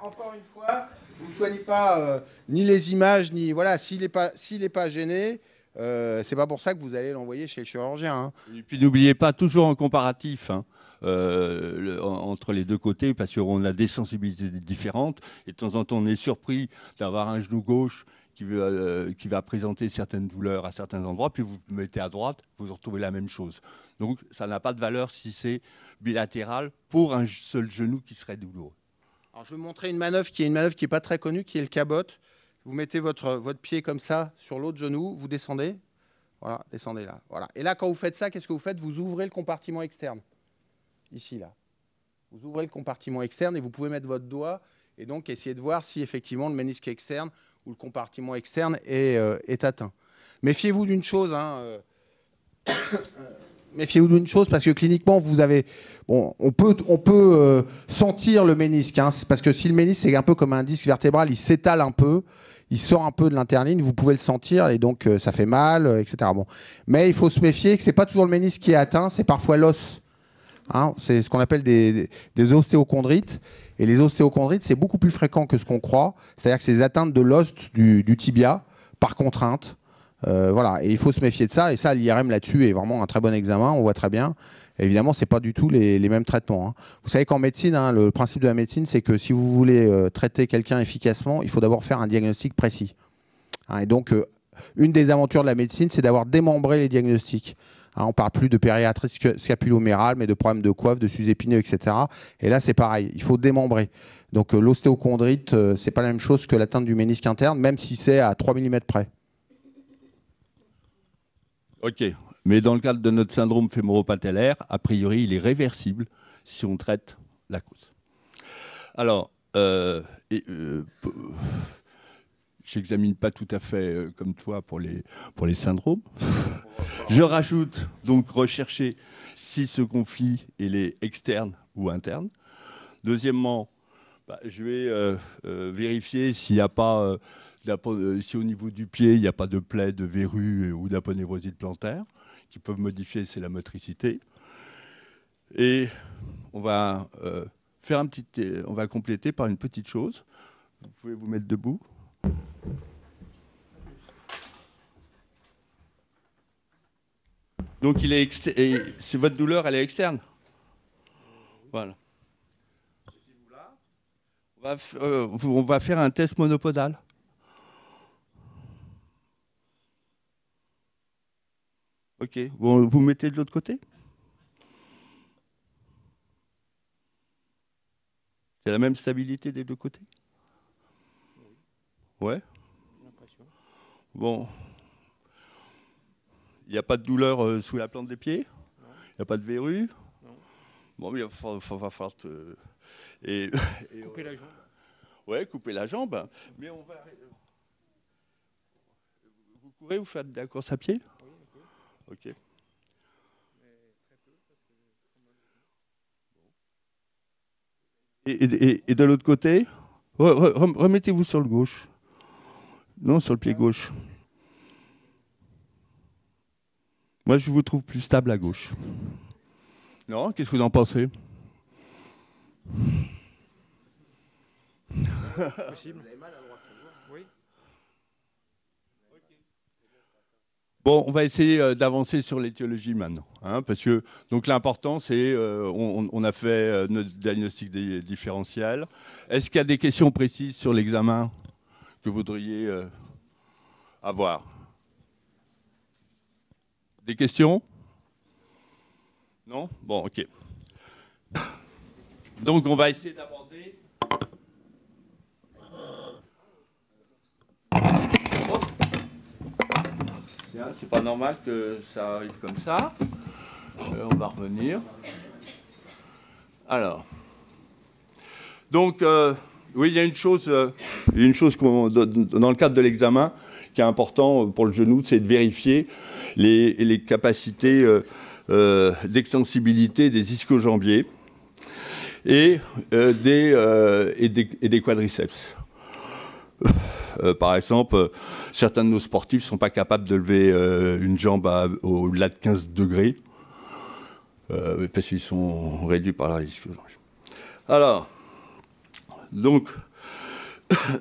Encore une fois, vous ne soignez pas ni les images ni voilà. S'il n'est pas gêné. C'est pas pour ça que vous allez l'envoyer chez le chirurgien. Hein. Et puis n'oubliez pas, toujours en comparatif hein, entre les deux côtés, parce qu'on a des sensibilités différentes. Et de temps en temps, on est surpris d'avoir un genou gauche qui va présenter certaines douleurs à certains endroits, puis vous mettez à droite, vous retrouvez la même chose. Donc ça n'a pas de valeur si c'est bilatéral pour un seul genou qui serait douloureux. Alors, je vais vous montrer une manœuvre qui est pas très connue, qui est le cabote. Vous mettez votre pied comme ça sur l'autre genou, vous descendez. Voilà, descendez là. Voilà. Et là, quand vous faites ça, qu'est-ce que vous faites ? Vous ouvrez le compartiment externe. Ici, là. Vous ouvrez le compartiment externe et vous pouvez mettre votre doigt et donc essayer de voir si effectivement le ménisque externe ou le compartiment externe est atteint. Méfiez-vous d'une chose, hein, méfiez-vous d'une chose parce que cliniquement, vous avez, bon, on peut sentir le ménisque, hein, parce que si le ménisque c'est un peu comme un disque vertébral, il s'étale un peu, il sort un peu de l'interligne, vous pouvez le sentir et donc ça fait mal, etc. Bon, mais il faut se méfier que c'est pas toujours le ménisque qui est atteint, c'est parfois l'os. Hein, c'est ce qu'on appelle des ostéochondrites. Et les ostéochondrites, c'est beaucoup plus fréquent que ce qu'on croit. C'est-à-dire que c'est des atteintes de l'os du tibia par contrainte. Voilà. Et il faut se méfier de ça. Et ça, l'IRM là-dessus est vraiment un très bon examen. On voit très bien. Et évidemment, ce n'est pas du tout les mêmes traitements. Hein. Vous savez qu'en médecine, hein, le principe de la médecine, c'est que si vous voulez traiter quelqu'un efficacement, il faut d'abord faire un diagnostic précis. Hein, et donc, une des aventures de la médecine, c'est d'avoir démembré les diagnostics. Hein, on ne parle plus de périarthrite scapulo-mérale, mais de problèmes de coiffe, de sus-épineux, etc. Et là, c'est pareil, il faut démembrer. Donc l'ostéochondrite, ce n'est pas la même chose que l'atteinte du ménisque interne, même si c'est à 3 mm près. Ok, mais dans le cadre de notre syndrome fémoro-patellaire, a priori, il est réversible si on traite la cause. Alors, j'examine pas tout à fait comme toi pour les syndromes. Je rajoute donc rechercher si ce conflit il est externe ou interne. Deuxièmement, je vais vérifier s'il n'y a pas, si au niveau du pied il n'y a pas de plaie, de verrue ou d'aponévrosite plantaire qui peuvent modifier la motricité. Et on va on va compléter par une petite chose. Vous pouvez vous mettre debout. Donc c'est votre douleur, elle est externe. Voilà. On va faire un test monopodal. Ok. Vous mettez de l'autre côté. C'est la même stabilité des deux côtés. Ouais. Bon. Il n'y a pas de douleur sous la plante des pieds. Il n'y a pas de verrue. Non. Bon, mais il va falloir couper la jambe. Ouais, couper la jambe. Mais on va. Vous courez, vous faites de la course à pied? Oui, ok. Et de l'autre côté, Remettez-vous sur le gauche. Non, sur le pied gauche. Moi, je vous trouve plus stable à gauche. Non, qu'est-ce que vous en pensez? Possible. Oui. Bon, on va essayer d'avancer sur l'étiologie maintenant, hein, parce que donc l'important c'est on a fait notre diagnostic différentiel. Est-ce qu'il y a des questions précises sur l'examen que vous voudriez avoir? Des questions? Non? Bon, ok. Donc on va essayer d'aborder. C'est pas normal que ça arrive comme ça. On va revenir. Alors. Donc, oui, il y a une chose dans le cadre de l'examen qui est important pour le genou, c'est de vérifier les capacités d'extensibilité des ischio-jambiers et des quadriceps. Par exemple, certains de nos sportifs ne sont pas capables de lever une jambe au-delà de 15 degrés parce qu'ils sont réduits par la ischio-jambier. Alors, donc,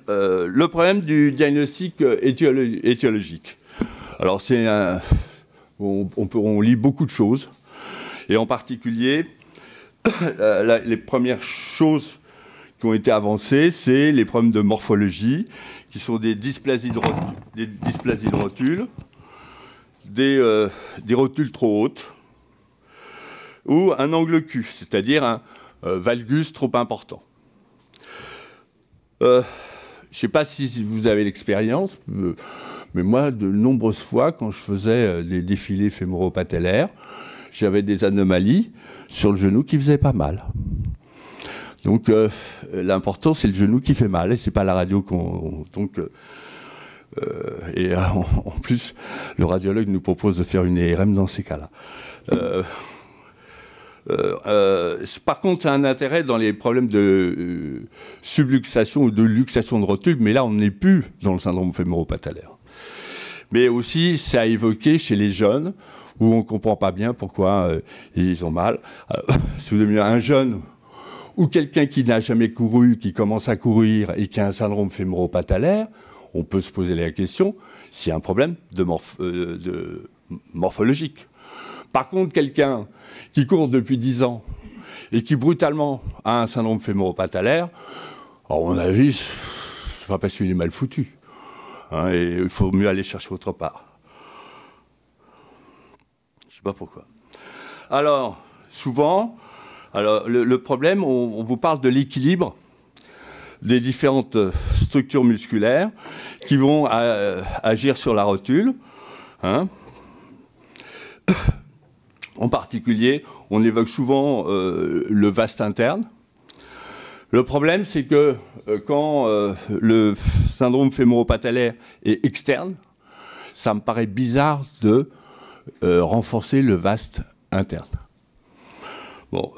le problème du diagnostic étiologique. Alors, on lit beaucoup de choses, et en particulier, les premières choses qui ont été avancées, c'est les problèmes de morphologie, qui sont des dysplasies de rotule, des rotules trop hautes, ou un angle Q, c'est-à-dire un valgus trop important. Je ne sais pas si vous avez l'expérience, mais moi, de nombreuses fois, quand je faisais des défilés fémoro-patellaires, j'avais des anomalies sur le genou qui faisaient pas mal. Donc, l'important, c'est le genou qui fait mal, et c'est pas la radio qu'on... et en plus, le radiologue nous propose de faire une IRM dans ces cas-là. Par contre, ça a un intérêt dans les problèmes de subluxation ou de luxation de rotule, mais là, on n'est plus dans le syndrome fémoro-patellaire. Mais aussi, c'est à évoquer chez les jeunes, où on ne comprend pas bien pourquoi ils ont mal. Alors, si vous avez un jeune ou quelqu'un qui n'a jamais couru, qui commence à courir et qui a un syndrome fémoro-patellaire, on peut se poser la question s'il y a un problème de morphologique. Par contre, quelqu'un qui court depuis 10 ans et qui brutalement a un syndrome fémoro-patellaire, à mon avis, c'est pas parce qu'il est mal foutu. Hein, et il faut mieux aller chercher autre part. Je ne sais pas pourquoi. Alors, souvent, le problème, on vous parle de l'équilibre des différentes structures musculaires qui vont agir sur la rotule. Hein. En particulier, on évoque souvent le vaste interne. Le problème, c'est que quand le syndrome fémoro-patellaire est externe, ça me paraît bizarre de renforcer le vaste interne. Bon.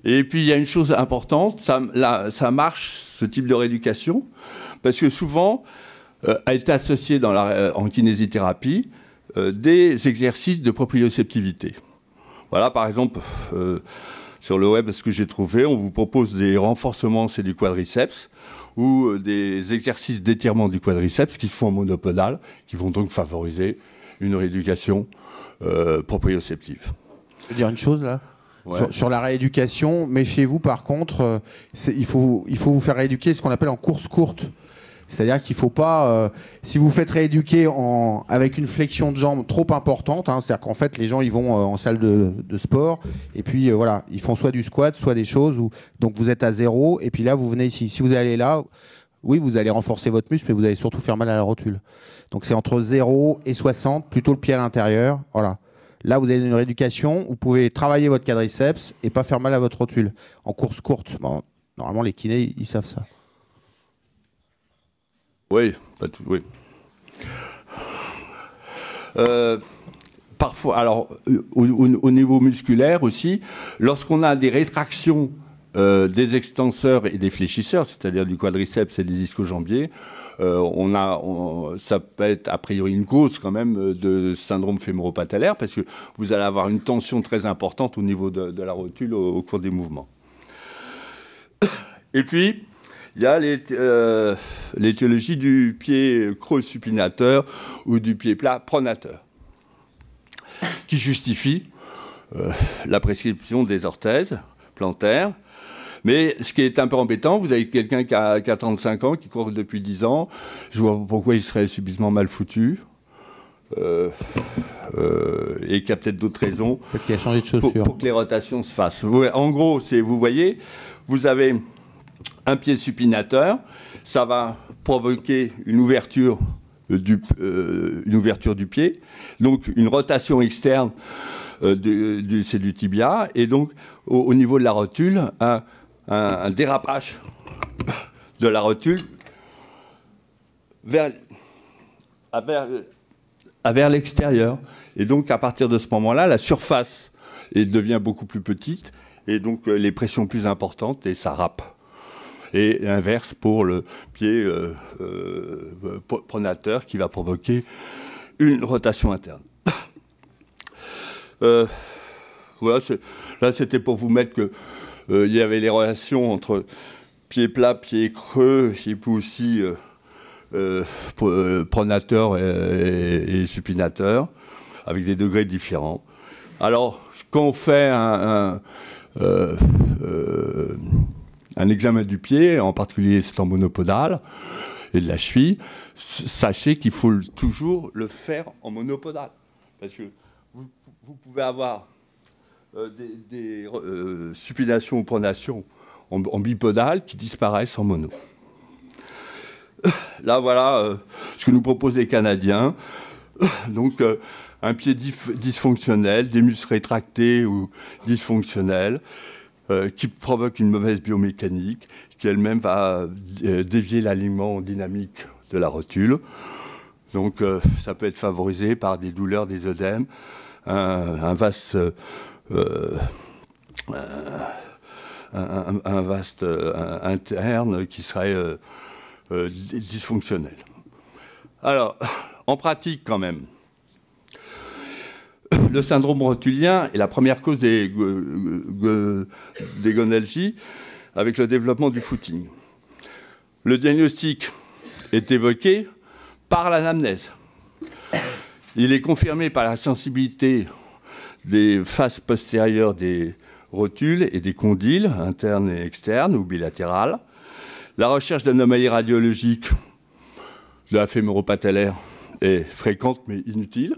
Et puis, il y a une chose importante, ça marche, ce type de rééducation, parce que souvent, a été associé en kinésithérapie des exercices de proprioceptivité. Voilà, par exemple, sur le web, ce que j'ai trouvé, on vous propose des renforcements, c'est du quadriceps, ou des exercices d'étirement du quadriceps qui se font en monopodal, qui vont donc favoriser une rééducation proprioceptive. Je veux dire une chose, là. Ouais. Sur la rééducation, méfiez-vous par contre, il faut vous faire rééduquer ce qu'on appelle en course courte. C'est-à-dire qu'il ne faut pas, si vous faites rééduquer avec une flexion de jambe trop importante, hein, c'est-à-dire qu'en fait les gens ils vont en salle de sport et puis voilà, ils font soit du squat, soit des choses, donc vous êtes à 0 et puis là vous venez ici. Si vous allez là, oui vous allez renforcer votre muscle mais vous allez surtout faire mal à la rotule. Donc c'est entre 0 et 60, plutôt le pied à l'intérieur, voilà. Là, vous avez une rééducation, vous pouvez travailler votre quadriceps et pas faire mal à votre rotule. En course courte, bon, normalement, les kinés, ils savent ça. Oui, pas tout, oui. Parfois, alors, au niveau musculaire aussi, lorsqu'on a des rétractions des extenseurs et des fléchisseurs, c'est-à-dire du quadriceps et des ischio-jambiers, ça peut être a priori une cause quand même de syndrome fémoro-patellaire, parce que vous allez avoir une tension très importante au niveau de la rotule au cours des mouvements. Et puis, il y a l'étiologie du pied creux supinateur ou du pied plat pronateur, qui justifie la prescription des orthèses plantaires. Mais ce qui est un peu embêtant, vous avez quelqu'un qui a 35 ans, qui court depuis 10 ans, je vois pas pourquoi il serait subitement mal foutu, et qui a peut-être d'autres raisons. Parce qu'il a changé de chaussure. Pour que les rotations se fassent. En gros, vous voyez, vous avez un pied supinateur, ça va provoquer une ouverture du pied, donc une rotation externe c'est du tibia, et donc au niveau de la rotule, un dérapage de la rotule vers l'extérieur. Et donc à partir de ce moment-là, la surface devient beaucoup plus petite, et donc les pressions plus importantes, et ça râpe. Et l'inverse pour le pied pronateur qui va provoquer une rotation interne. Voilà, là c'était pour vous mettre que il y avait les relations entre pied plat, pied creux, et puis aussi pronateur et supinateur, avec des degrés différents. Alors, quand on fait un examen du pied, en particulier c'est en monopodal, et de la cheville, sachez qu'il faut toujours le faire en monopodal. Parce que vous pouvez avoir des supinations ou pronations en bipodal qui disparaissent en mono. Là, voilà ce que nous proposent les Canadiens. Donc, un pied dysfonctionnel, des muscles rétractés ou dysfonctionnels, qui provoque une mauvaise biomécanique, qui elle-même va dévier l'alignement dynamique de la rotule. Donc, ça peut être favorisé par des douleurs, des œdèmes, un vaste interne qui serait dysfonctionnel. Alors, en pratique quand même, le syndrome rotulien est la première cause des gonalgies avec le développement du footing. Le diagnostic est évoqué par l'anamnèse. Il est confirmé par la sensibilité des faces postérieures des rotules et des condyles, internes et externes ou bilatérales. La recherche d'anomalies radiologiques de la fémoro-patellaire est fréquente mais inutile.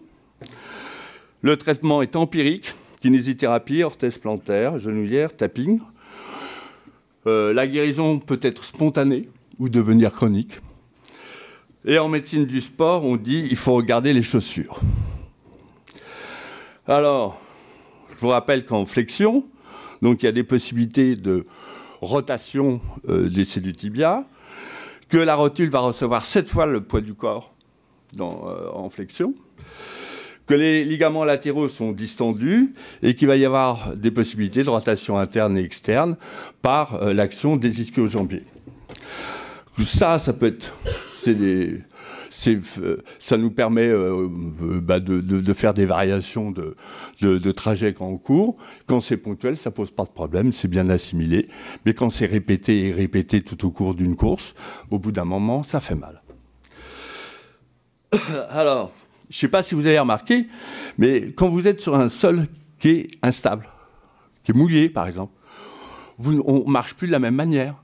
Le traitement est empirique, kinésithérapie, orthèse plantaire, genouillère, tapping. La guérison peut être spontanée ou devenir chronique. Et en médecine du sport, on dit qu'il faut regarder les chaussures. Alors, je vous rappelle qu'en flexion, donc il y a des possibilités de rotation des cellules tibia, que la rotule va recevoir 7 fois le poids du corps en flexion, que les ligaments latéraux sont distendus et qu'il va y avoir des possibilités de rotation interne et externe par l'action des ischio-jambiers. Ça peut être... ça nous permet de faire des variations de trajet quand on court. Quand c'est ponctuel, ça ne pose pas de problème, c'est bien assimilé. Mais quand c'est répété et répété tout au cours d'une course, au bout d'un moment, ça fait mal. Alors, je ne sais pas si vous avez remarqué, mais quand vous êtes sur un sol qui est instable, qui est mouillé, par exemple, on ne marche plus de la même manière.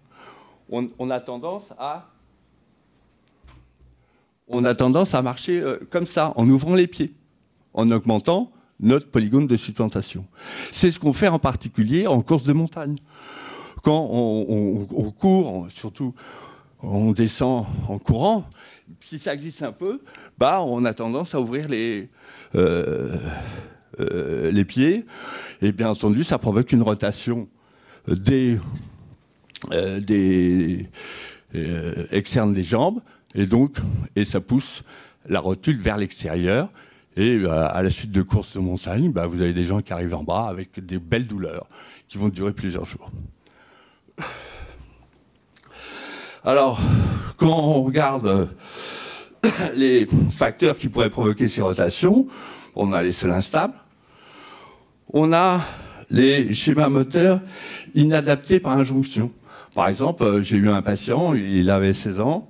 On a tendance à marcher comme ça, en ouvrant les pieds, en augmentant notre polygone de sustentation. C'est ce qu'on fait en particulier en course de montagne. Quand on court, surtout on descend en courant, si ça glisse un peu, on a tendance à ouvrir les pieds. Et bien entendu, ça provoque une rotation externe des jambes. Et ça pousse la rotule vers l'extérieur. Et à la suite de courses de montagne, vous avez des gens qui arrivent en bas avec des belles douleurs qui vont durer plusieurs jours. Alors, quand on regarde les facteurs qui pourraient provoquer ces rotations, on a les sols instables, on a les schémas moteurs inadaptés par injonction. Par exemple, j'ai eu un patient, il avait 16 ans,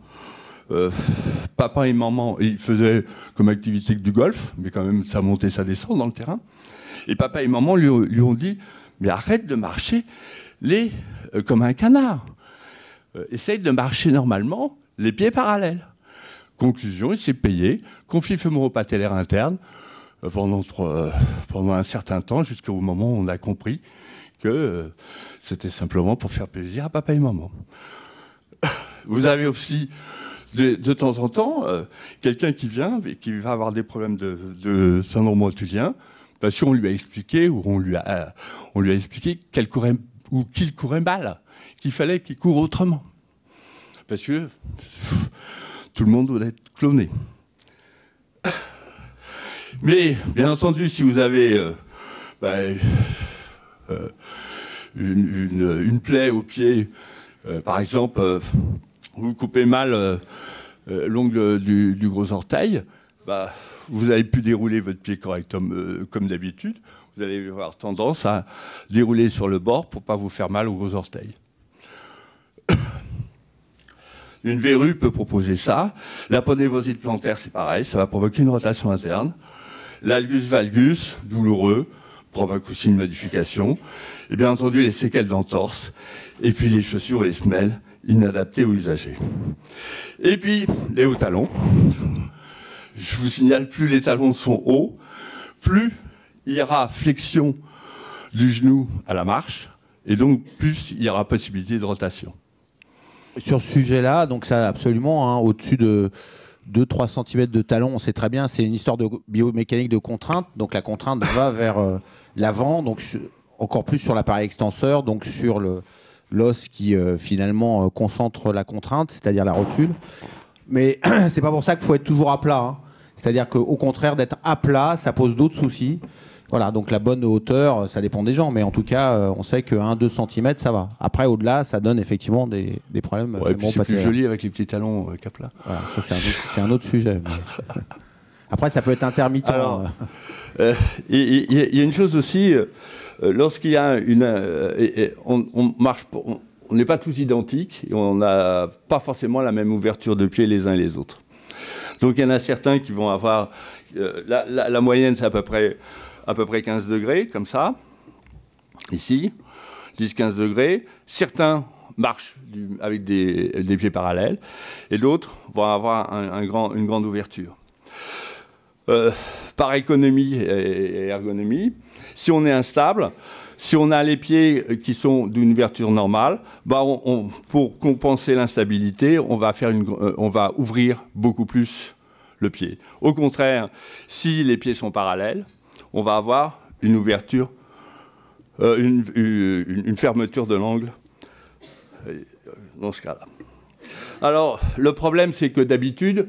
papa et maman, il faisait comme activité que du golf, mais quand même ça montait, ça descend dans le terrain. Et papa et maman lui ont dit, mais arrête de marcher comme un canard. Essaye de marcher normalement, les pieds parallèles. Conclusion, il s'est payé, conflit fémoro-patellaire interne, pendant un certain temps, jusqu'au moment où on a compris que c'était simplement pour faire plaisir à papa et maman. Vous avez aussi, de temps en temps, quelqu'un qui vient et qui va avoir des problèmes de syndrome rotulien, parce qu'on lui a expliqué, ou on lui a expliqué qu'il courait mal, qu'il fallait qu'il court autrement. Parce que tout le monde doit être cloné. Mais, bien entendu, si vous avez une plaie au pied, par exemple, vous coupez mal l'ongle du gros orteil, vous n'avez plus dérouler votre pied correctement comme d'habitude. Vous allez avoir tendance à dérouler sur le bord pour ne pas vous faire mal aux gros orteils. Une verrue peut proposer ça. La ponévrosite plantaire, c'est pareil, ça va provoquer une rotation interne. L'algus valgus, douloureux, provoque aussi une modification. Et bien entendu, les séquelles d'entorse. Et puis les chaussures et les semelles inadaptées aux usagers. Et puis, les hauts talons. Je vous signale, plus les talons sont hauts, plus il y aura flexion du genou à la marche. Et donc, plus il y aura possibilité de rotation. Sur ce sujet-là, donc ça absolument, hein, au-dessus de 2-3 cm de talon, on sait très bien, c'est une histoire de biomécanique de contrainte. Donc la contrainte va vers l'avant, donc encore plus sur l'appareil extenseur, donc sur l'os qui finalement concentre la contrainte, c'est-à-dire la rotule. Mais c'est pas pour ça qu'il faut être toujours à plat. Hein. C'est-à-dire qu'au contraire, d'être à plat, ça pose d'autres soucis. Voilà, donc la bonne hauteur, ça dépend des gens, mais en tout cas, on sait que 1-2 cm, ça va. Après, au-delà, ça donne effectivement des problèmes. Ouais, c'est plus joli avec les petits talons Kapla. Voilà, ça c'est un autre sujet. Mais... Après, ça peut être intermittent. Alors, il y a une chose aussi, lorsqu'il y a on marche, on n'est pas tous identiques, et on n'a pas forcément la même ouverture de pied les uns et les autres. Donc il y en a certains qui vont avoir, la moyenne c'est à peu près 15 degrés, comme ça, ici, 10-15 degrés. Certains marchent avec des pieds parallèles, et d'autres vont avoir une grande ouverture. Par économie et ergonomie, si on est instable, si on a les pieds qui sont d'une ouverture normale, pour compenser l'instabilité, on va ouvrir beaucoup plus le pied. Au contraire, si les pieds sont parallèles, on va avoir une ouverture, une fermeture de l'angle dans ce cas-là. Alors, le problème, c'est que d'habitude,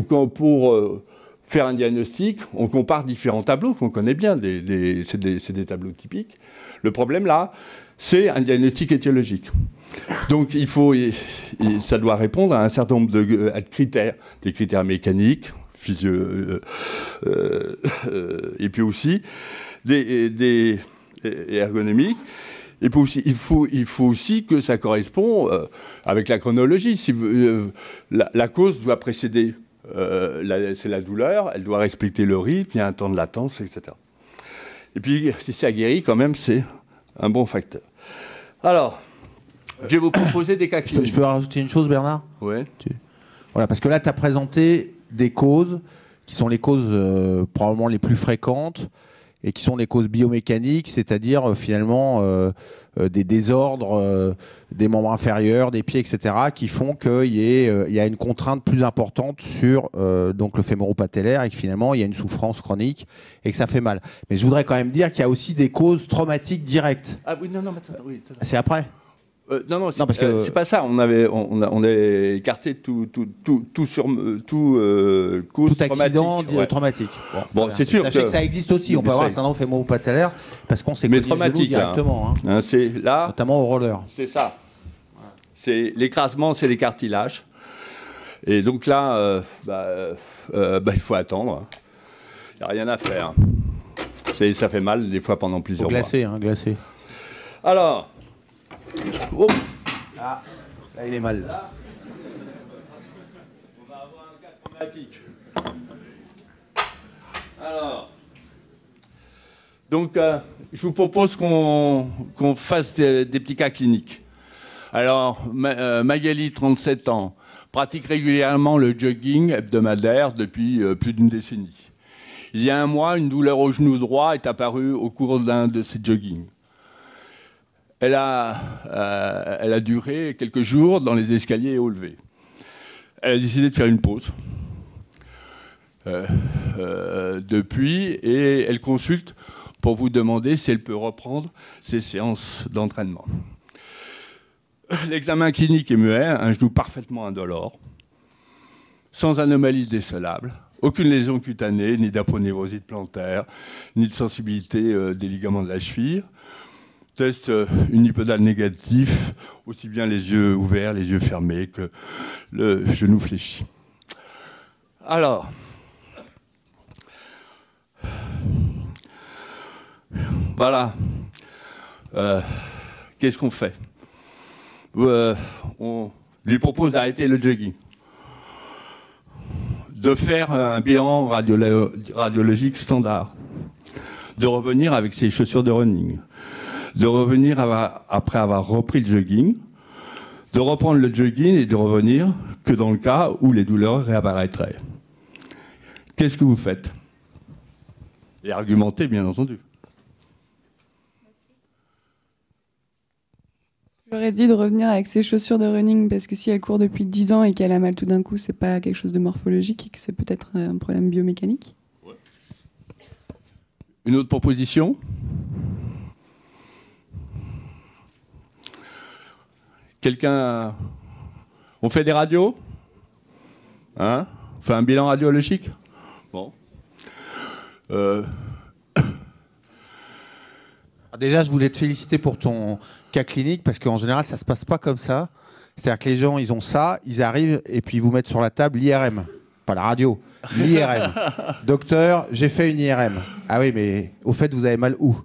pour faire un diagnostic, on compare différents tableaux qu'on connaît bien, c'est des tableaux typiques. Le problème, là, c'est un diagnostic étiologique. Donc, ça doit répondre à un certain nombre de critères, des critères mécaniques, et puis aussi des ergonomiques. Et puis aussi, il faut aussi que ça corresponde avec la chronologie. Si la cause doit précéder, c'est la douleur, elle doit respecter le rythme, il y a un temps de latence, etc. Et puis, si ça guérit, quand même, c'est un bon facteur. Alors, je vais vous proposer des cas cliniques. Je peux rajouter une chose, Bernard ? Oui. Voilà, parce que là, tu as présenté des causes qui sont les causes probablement les plus fréquentes et qui sont les causes biomécaniques, c'est-à-dire finalement des désordres des membres inférieurs, des pieds, etc., qui font qu'il y a une contrainte plus importante sur donc le fémoro-patellaire et que finalement il y a une souffrance chronique et que ça fait mal. Mais je voudrais quand même dire qu'il y a aussi des causes traumatiques directes. Ah oui, non, attends, oui. C'est après ? Non, c'est pas ça. On avait écarté tout accident traumatique. Bon, c'est sûr. Sachez que ça existe aussi. On peut avoir un syndrome fémoro-patellaire parce qu'on s'est cogné le genou directement. C'est là. Notamment au roller. C'est ça. C'est l'écrasement, c'est les cartilages. Et donc là, il faut attendre. Il n'y a rien à faire. Ça fait mal des fois pendant plusieurs mois. Glacé. Alors. Oh. Là, il est mal. Là, on va avoir un cas traumatique. Alors. Donc, je vous propose qu'on fasse des petits cas cliniques. Alors, Magali, 37 ans, pratique régulièrement le jogging hebdomadaire depuis plus d'une décennie. Il y a un mois, une douleur au genou droit est apparue au cours d'un de ses joggings. Elle a duré quelques jours dans les escaliers et au lever. Elle a décidé de faire une pause depuis et elle consulte pour vous demander si elle peut reprendre ses séances d'entraînement. L'examen clinique est muet, un genou parfaitement indolore, sans anomalie décelable, aucune lésion cutanée, ni d'aponévrosite plantaire, ni de sensibilité des ligaments de la cheville. Test unipodal négatif, aussi bien les yeux ouverts, les yeux fermés, que le genou fléchi. Alors, voilà. Qu'est-ce qu'on fait ? On lui propose d'arrêter le jogging, de faire un bilan radiologique standard, de revenir avec ses chaussures de running, de revenir après avoir repris le jogging, de reprendre le jogging et de revenir que dans le cas où les douleurs réapparaîtraient. Qu'est-ce que vous faites ? Et argumentez, bien entendu. J'aurais dit de revenir avec ses chaussures de running parce que si elle court depuis 10 ans et qu'elle a mal tout d'un coup, c'est pas quelque chose de morphologique et que c'est peut-être un problème biomécanique. Ouais. Une autre proposition ? Quelqu'un... On fait des radios ? Hein ? On fait un bilan radiologique ? Bon. Déjà, je voulais te féliciter pour ton cas clinique parce qu'en général, ça se passe pas comme ça. C'est-à-dire que les gens, ils ont ça, ils arrivent et puis ils vous mettent sur la table l'IRM. Pas la radio, l'IRM. Docteur, j'ai fait une IRM. Ah oui, mais au fait, vous avez mal où ?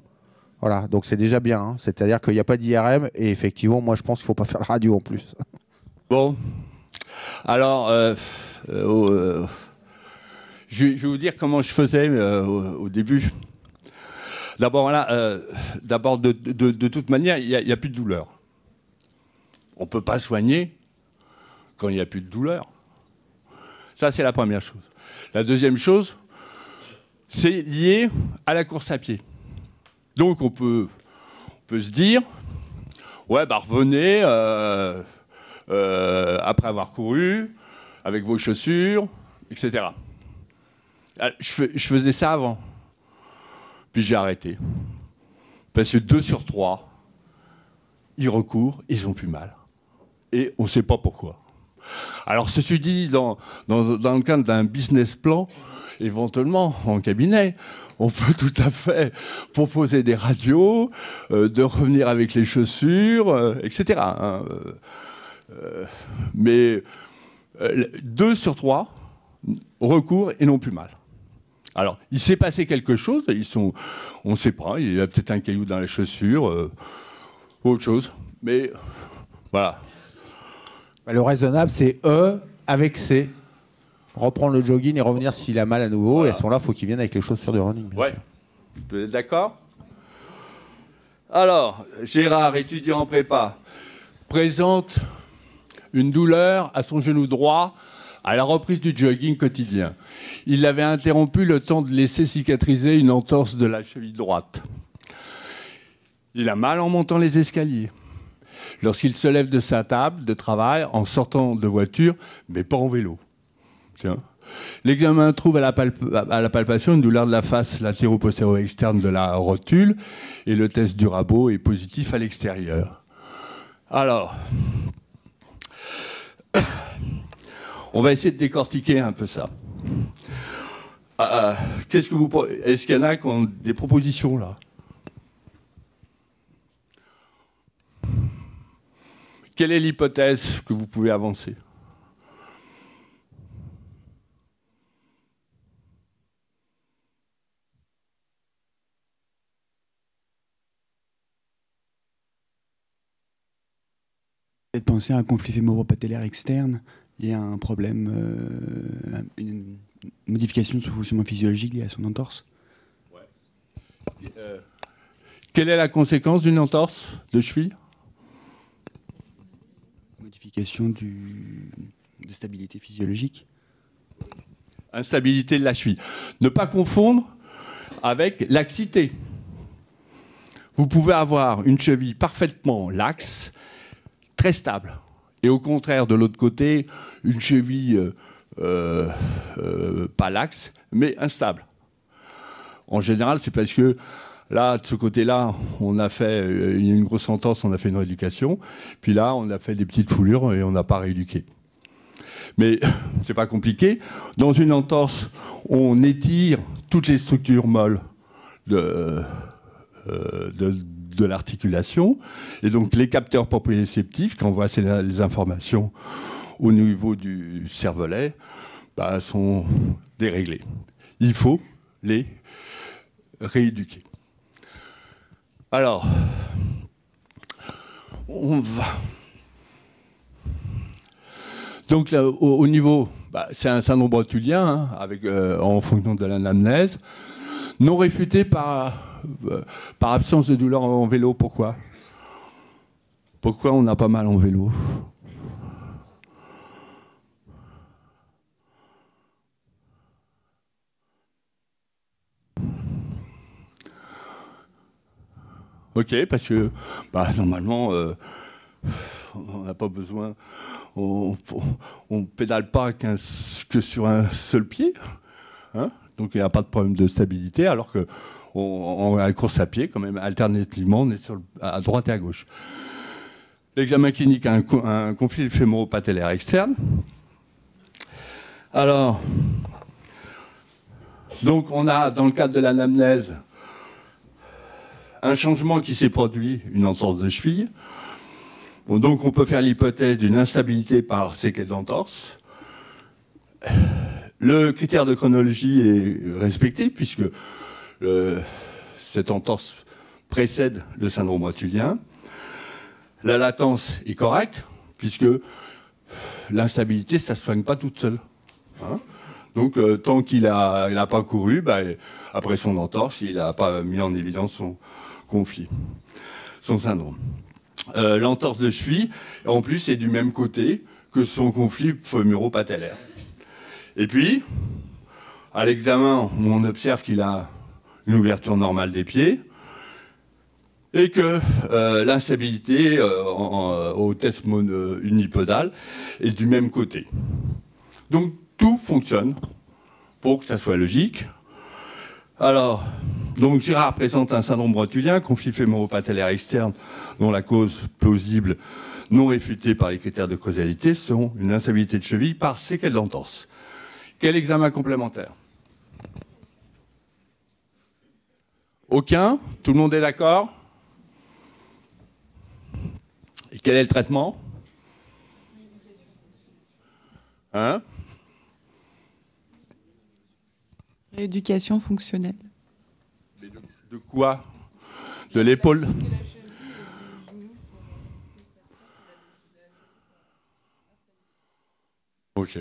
Voilà, donc c'est déjà bien. Hein. C'est-à-dire qu'il n'y a pas d'IRM et effectivement, moi, je pense qu'il ne faut pas faire la radio en plus. Bon. Alors, je vais vous dire comment je faisais au début. D'abord, voilà, de toute manière, il n'y a plus de douleur. On ne peut pas soigner quand il n'y a plus de douleur. Ça, c'est la première chose. La deuxième chose, c'est lié à la course à pied. Donc, on peut se dire, ouais, revenez après avoir couru, avec vos chaussures, etc. Je faisais ça avant. Puis j'ai arrêté. Parce que 2 sur 3, ils recourent, ils ont plus mal. Et on ne sait pas pourquoi. Alors, ceci dit, dans le cadre d'un business plan, éventuellement, en cabinet, on peut tout à fait proposer des radios, de revenir avec les chaussures, etc. Mais 2 sur 3 recourent et n'ont plus mal. Alors, il s'est passé quelque chose, on ne sait pas, il y a peut-être un caillou dans la chaussure, autre chose, mais voilà. Le raisonnable, c'est E avec C. Reprendre le jogging et revenir s'il a mal à nouveau, voilà. Et à ce moment-là, il faut qu'il vienne avec les chaussures de running. Ouais, vous êtes d'accord ? Alors, Gérard, étudiant en prépa, présente une douleur à son genou droit à la reprise du jogging quotidien. Il avait interrompu le temps de laisser cicatriser une entorse de la cheville droite. Il a mal en montant les escaliers. Lorsqu'il se lève de sa table de travail en sortant de voiture, mais pas en vélo. Tiens. L'examen trouve à la palpation une douleur de la face latéro-postéro externe de la rotule et le test du rabot est positif à l'extérieur. Alors, on va essayer de décortiquer un peu ça. Est-ce qu'il y en a qui ont des propositions là? Quelle est l'hypothèse que vous pouvez avancer? De penser à un conflit fémoro-patellaire externe lié à un problème, une modification de son fonctionnement physiologique liée à son entorse. Ouais. Quelle est la conséquence d'une entorse de cheville? Modification de stabilité physiologique. Instabilité de la cheville. Ne pas confondre avec laxité. Vous pouvez avoir une cheville parfaitement laxe, très stable. Et au contraire, de l'autre côté, une cheville pas laxe, mais instable. En général, c'est parce que là, de ce côté-là, on a fait une grosse entorse, on a fait une rééducation. Puis là, on a fait des petites foulures et on n'a pas rééduqué. Mais c'est pas compliqué. Dans une entorse, on étire toutes les structures molles de l'articulation. Et donc, les capteurs proprioceptifs, qui envoient les informations au niveau du cervelet, sont déréglés. Il faut les rééduquer. Alors, on va... Donc, là, au niveau... c'est un syndrome rotulien, hein, en fonction de l'anamnèse, non réfuté par absence de douleur en vélo. Pourquoi? Pourquoi on a pas mal en vélo? Ok, parce que normalement, on n'a pas besoin, on pédale pas que sur un seul pied, hein, donc il n'y a pas de problème de stabilité, alors que à la course à pied, quand même, alternativement, on est à droite et à gauche. L'examen clinique a un conflit fémoro-patellaire externe. Alors, donc on a, dans le cadre de l'anamnèse, un changement qui s'est produit, une entorse de cheville. Bon, donc on peut faire l'hypothèse d'une instabilité par séquelle d'entorse. Le critère de chronologie est respecté puisque cette entorse précède le syndrome rotulien. La latence est correcte puisque l'instabilité, ça ne se soigne pas toute seule. Hein, donc tant qu'il n'a pas couru, après son entorse, il n'a pas mis en évidence son conflit, son syndrome. L'entorse de cheville, en plus, est du même côté que son conflit fémoro-patellaire. Et puis, à l'examen, on observe qu'il a une ouverture normale des pieds et que l'instabilité au test unipodal est du même côté. Donc, tout fonctionne pour que ça soit logique. Alors, donc Girard présente un syndrome rotulien, conflit fémoro-patellaire externe, dont la cause plausible non réfutée par les critères de causalité sont une instabilité de cheville par séquelle d'entorse. Quel examen complémentaire? Aucun? Tout le monde est d'accord? Et quel est le traitement? Hein? Rééducation fonctionnelle. Mais de quoi? De l'épaule? Ok.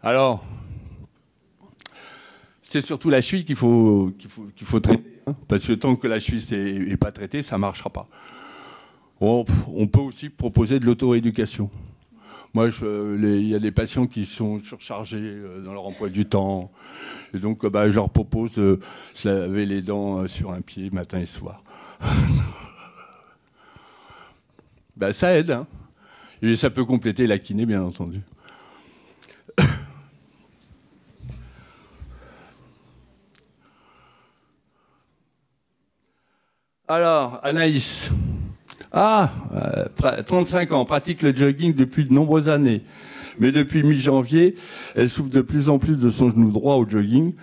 Alors, c'est surtout la cheville qu'il faut traiter, hein, parce que tant que la cheville n'est pas traitée, ça ne marchera pas. On peut aussi proposer de l'auto-rééducation. Moi, il y a des patients qui sont surchargés dans leur emploi du temps. Et donc, je leur propose de se laver les dents sur un pied matin et soir. Ça aide. Hein. Et ça peut compléter la kiné, bien entendu. Alors, Anaïs. Ah, 35 ans, pratique le jogging depuis de nombreuses années. Mais depuis mi-janvier, elle souffre de plus en plus de son genou droit au jogging,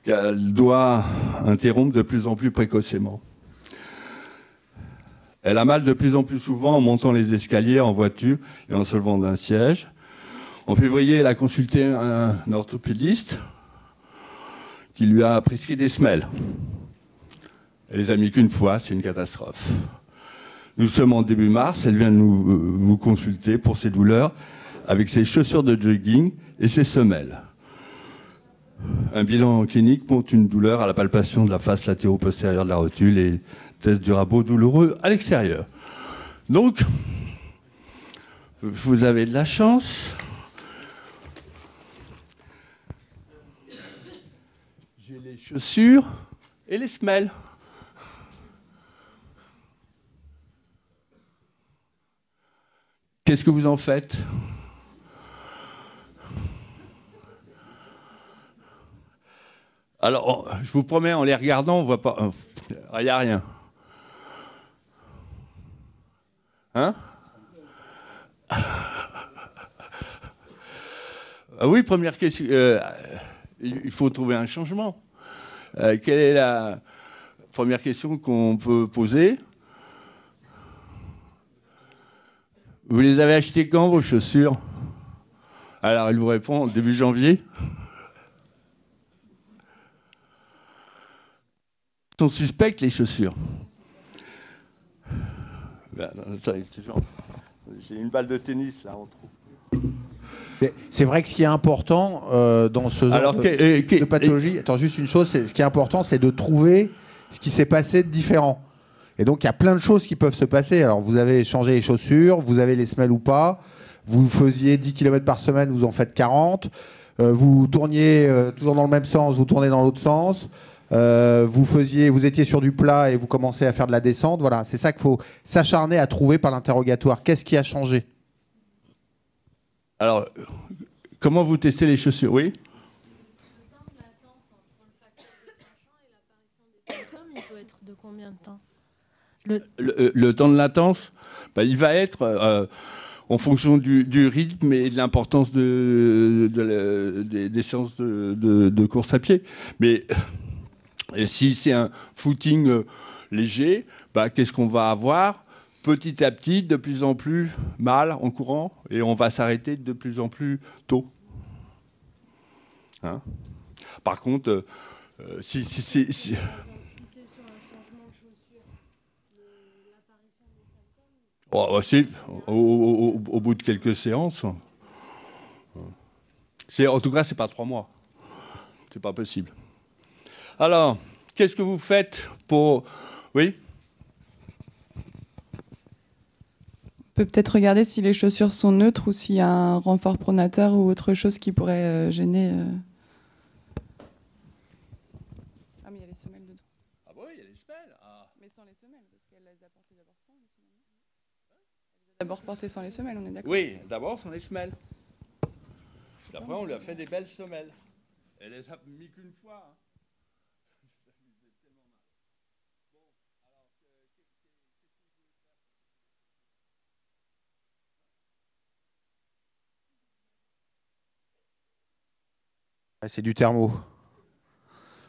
qu'elle doit interrompre de plus en plus précocement. Elle a mal de plus en plus souvent en montant les escaliers en voiture et en se levant d'un siège. En février, elle a consulté un orthopédiste qui lui a prescrit des semelles. Elle les a mis qu'une fois, c'est une catastrophe. Nous sommes en début mars, elle vient de vous consulter pour ses douleurs avec ses chaussures de jogging et ses semelles. Un bilan clinique montre une douleur à la palpation de la face latéro-postérieure de la rotule et test du rabot douloureux à l'extérieur. Donc, vous avez de la chance. J'ai les chaussures et les semelles. Qu'est-ce que vous en faites? Alors, je vous promets, en les regardant, on ne voit pas. Il n'y a rien. Hein? Oui, première question. Il faut trouver un changement. Quelle est la première question qu'on peut poser? Vous les avez achetées quand, vos chaussures? Alors, il vous répond début janvier. Ils sont suspectes, les chaussures. J'ai une balle de tennis, là, en trop. C'est vrai que ce qui est important dans ce genre de pathologie, attends, juste une chose, ce qui est important, c'est de trouver ce qui s'est passé de différent. Et donc, il y a plein de choses qui peuvent se passer. Alors, vous avez changé les chaussures, vous avez les semelles ou pas, vous faisiez 10 km par semaine, vous en faites 40, vous tourniez toujours dans le même sens, vous tournez dans l'autre sens, vous étiez sur du plat et vous commencez à faire de la descente. Voilà, c'est ça qu'il faut s'acharner à trouver par l'interrogatoire. Qu'est-ce qui a changé? Alors, comment vous testez les chaussures? Oui. Le temps de latence entre le facteur déclenchant et l'apparition des symptômes, il peut être de combien de temps? Le temps de latence, il va être en fonction du rythme et de l'importance des séances de course à pied. Mais si c'est un footing léger, qu'est-ce qu'on va avoir? Petit à petit, de plus en plus mal en courant, et on va s'arrêter de plus en plus tôt. Hein? Par contre, si c'est sur un changement de chaussure, l'apparition des symptômes... au bout de quelques séances. En tout cas, c'est pas 3 mois. C'est pas possible. Alors, qu'est-ce que vous faites pour... Oui? On peut peut-être regarder si les chaussures sont neutres ou s'il y a un renfort pronateur ou autre chose qui pourrait gêner. Ah, mais il y a les semelles dedans. Ah bon, il y a les semelles. Ah. Mais sans les semelles, parce qu'elle les a portées d'abord sans les semelles. Elle les a d'abord portées sans les semelles, on est d'accord? Oui, d'abord sans les semelles. Après, on lui a fait des belles semelles. Elle les a mis qu'une fois. Hein. C'est du thermo.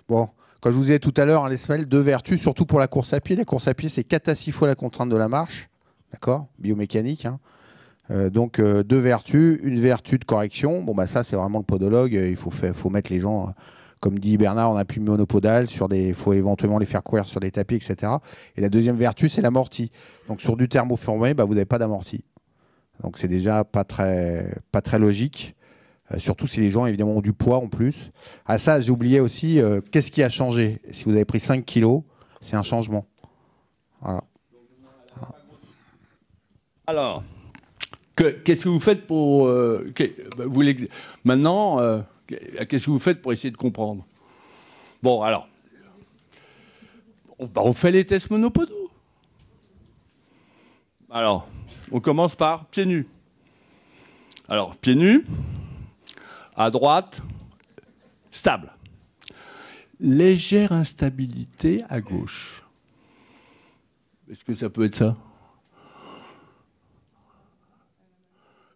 Bon, comme je vous disais tout à l'heure, les semelles, 2 vertus, surtout pour la course à pied. La course à pied, c'est 4 à 6 fois la contrainte de la marche. D'accord? Biomécanique. Hein. Donc, 2 vertus. Une vertu de correction. Bon, ça, c'est vraiment le podologue. Il faut mettre les gens, comme dit Bernard, en appui monopodal. Il faut éventuellement les faire courir sur des tapis, etc. Et la deuxième vertu, c'est l'amorti. Donc, sur du thermoformé, vous n'avez pas d'amorti. Donc, c'est déjà pas très logique. Surtout si les gens, évidemment, ont du poids en plus. Ah ça, j'ai oublié aussi, qu'est-ce qui a changé? Si vous avez pris 5 kilos, c'est un changement. Voilà. Alors, qu'est-ce que vous faites pour... maintenant, qu'est-ce que vous faites pour essayer de comprendre? Bon, alors, on fait les tests monopodaux. Alors, on commence par pieds nus. Alors, pieds nus... À droite, stable. Légère instabilité à gauche. Est-ce que ça peut être ça?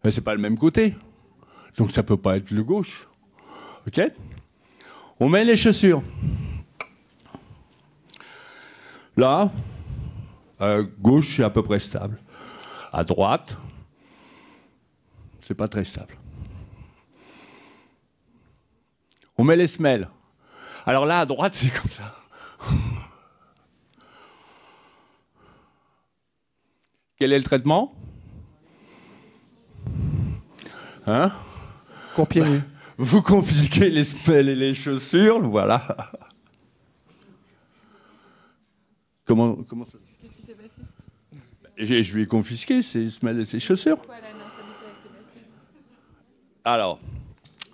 C'est pas le même côté. Donc ça peut pas être le gauche. OK? On met les chaussures. Là, à gauche, c'est à peu près stable. À droite, c'est pas très stable. On met les semelles. Alors là, à droite, c'est comme ça. Quel est le traitement? Hein? Cours pieds nus. Vous confisquez les semelles et les chaussures, voilà. Comment ça? Qu'est-ce qui s'est passé? Je lui ai confisqué ses semelles et ses chaussures. Pourquoi elle a une instabilité avec ses baskets? Alors,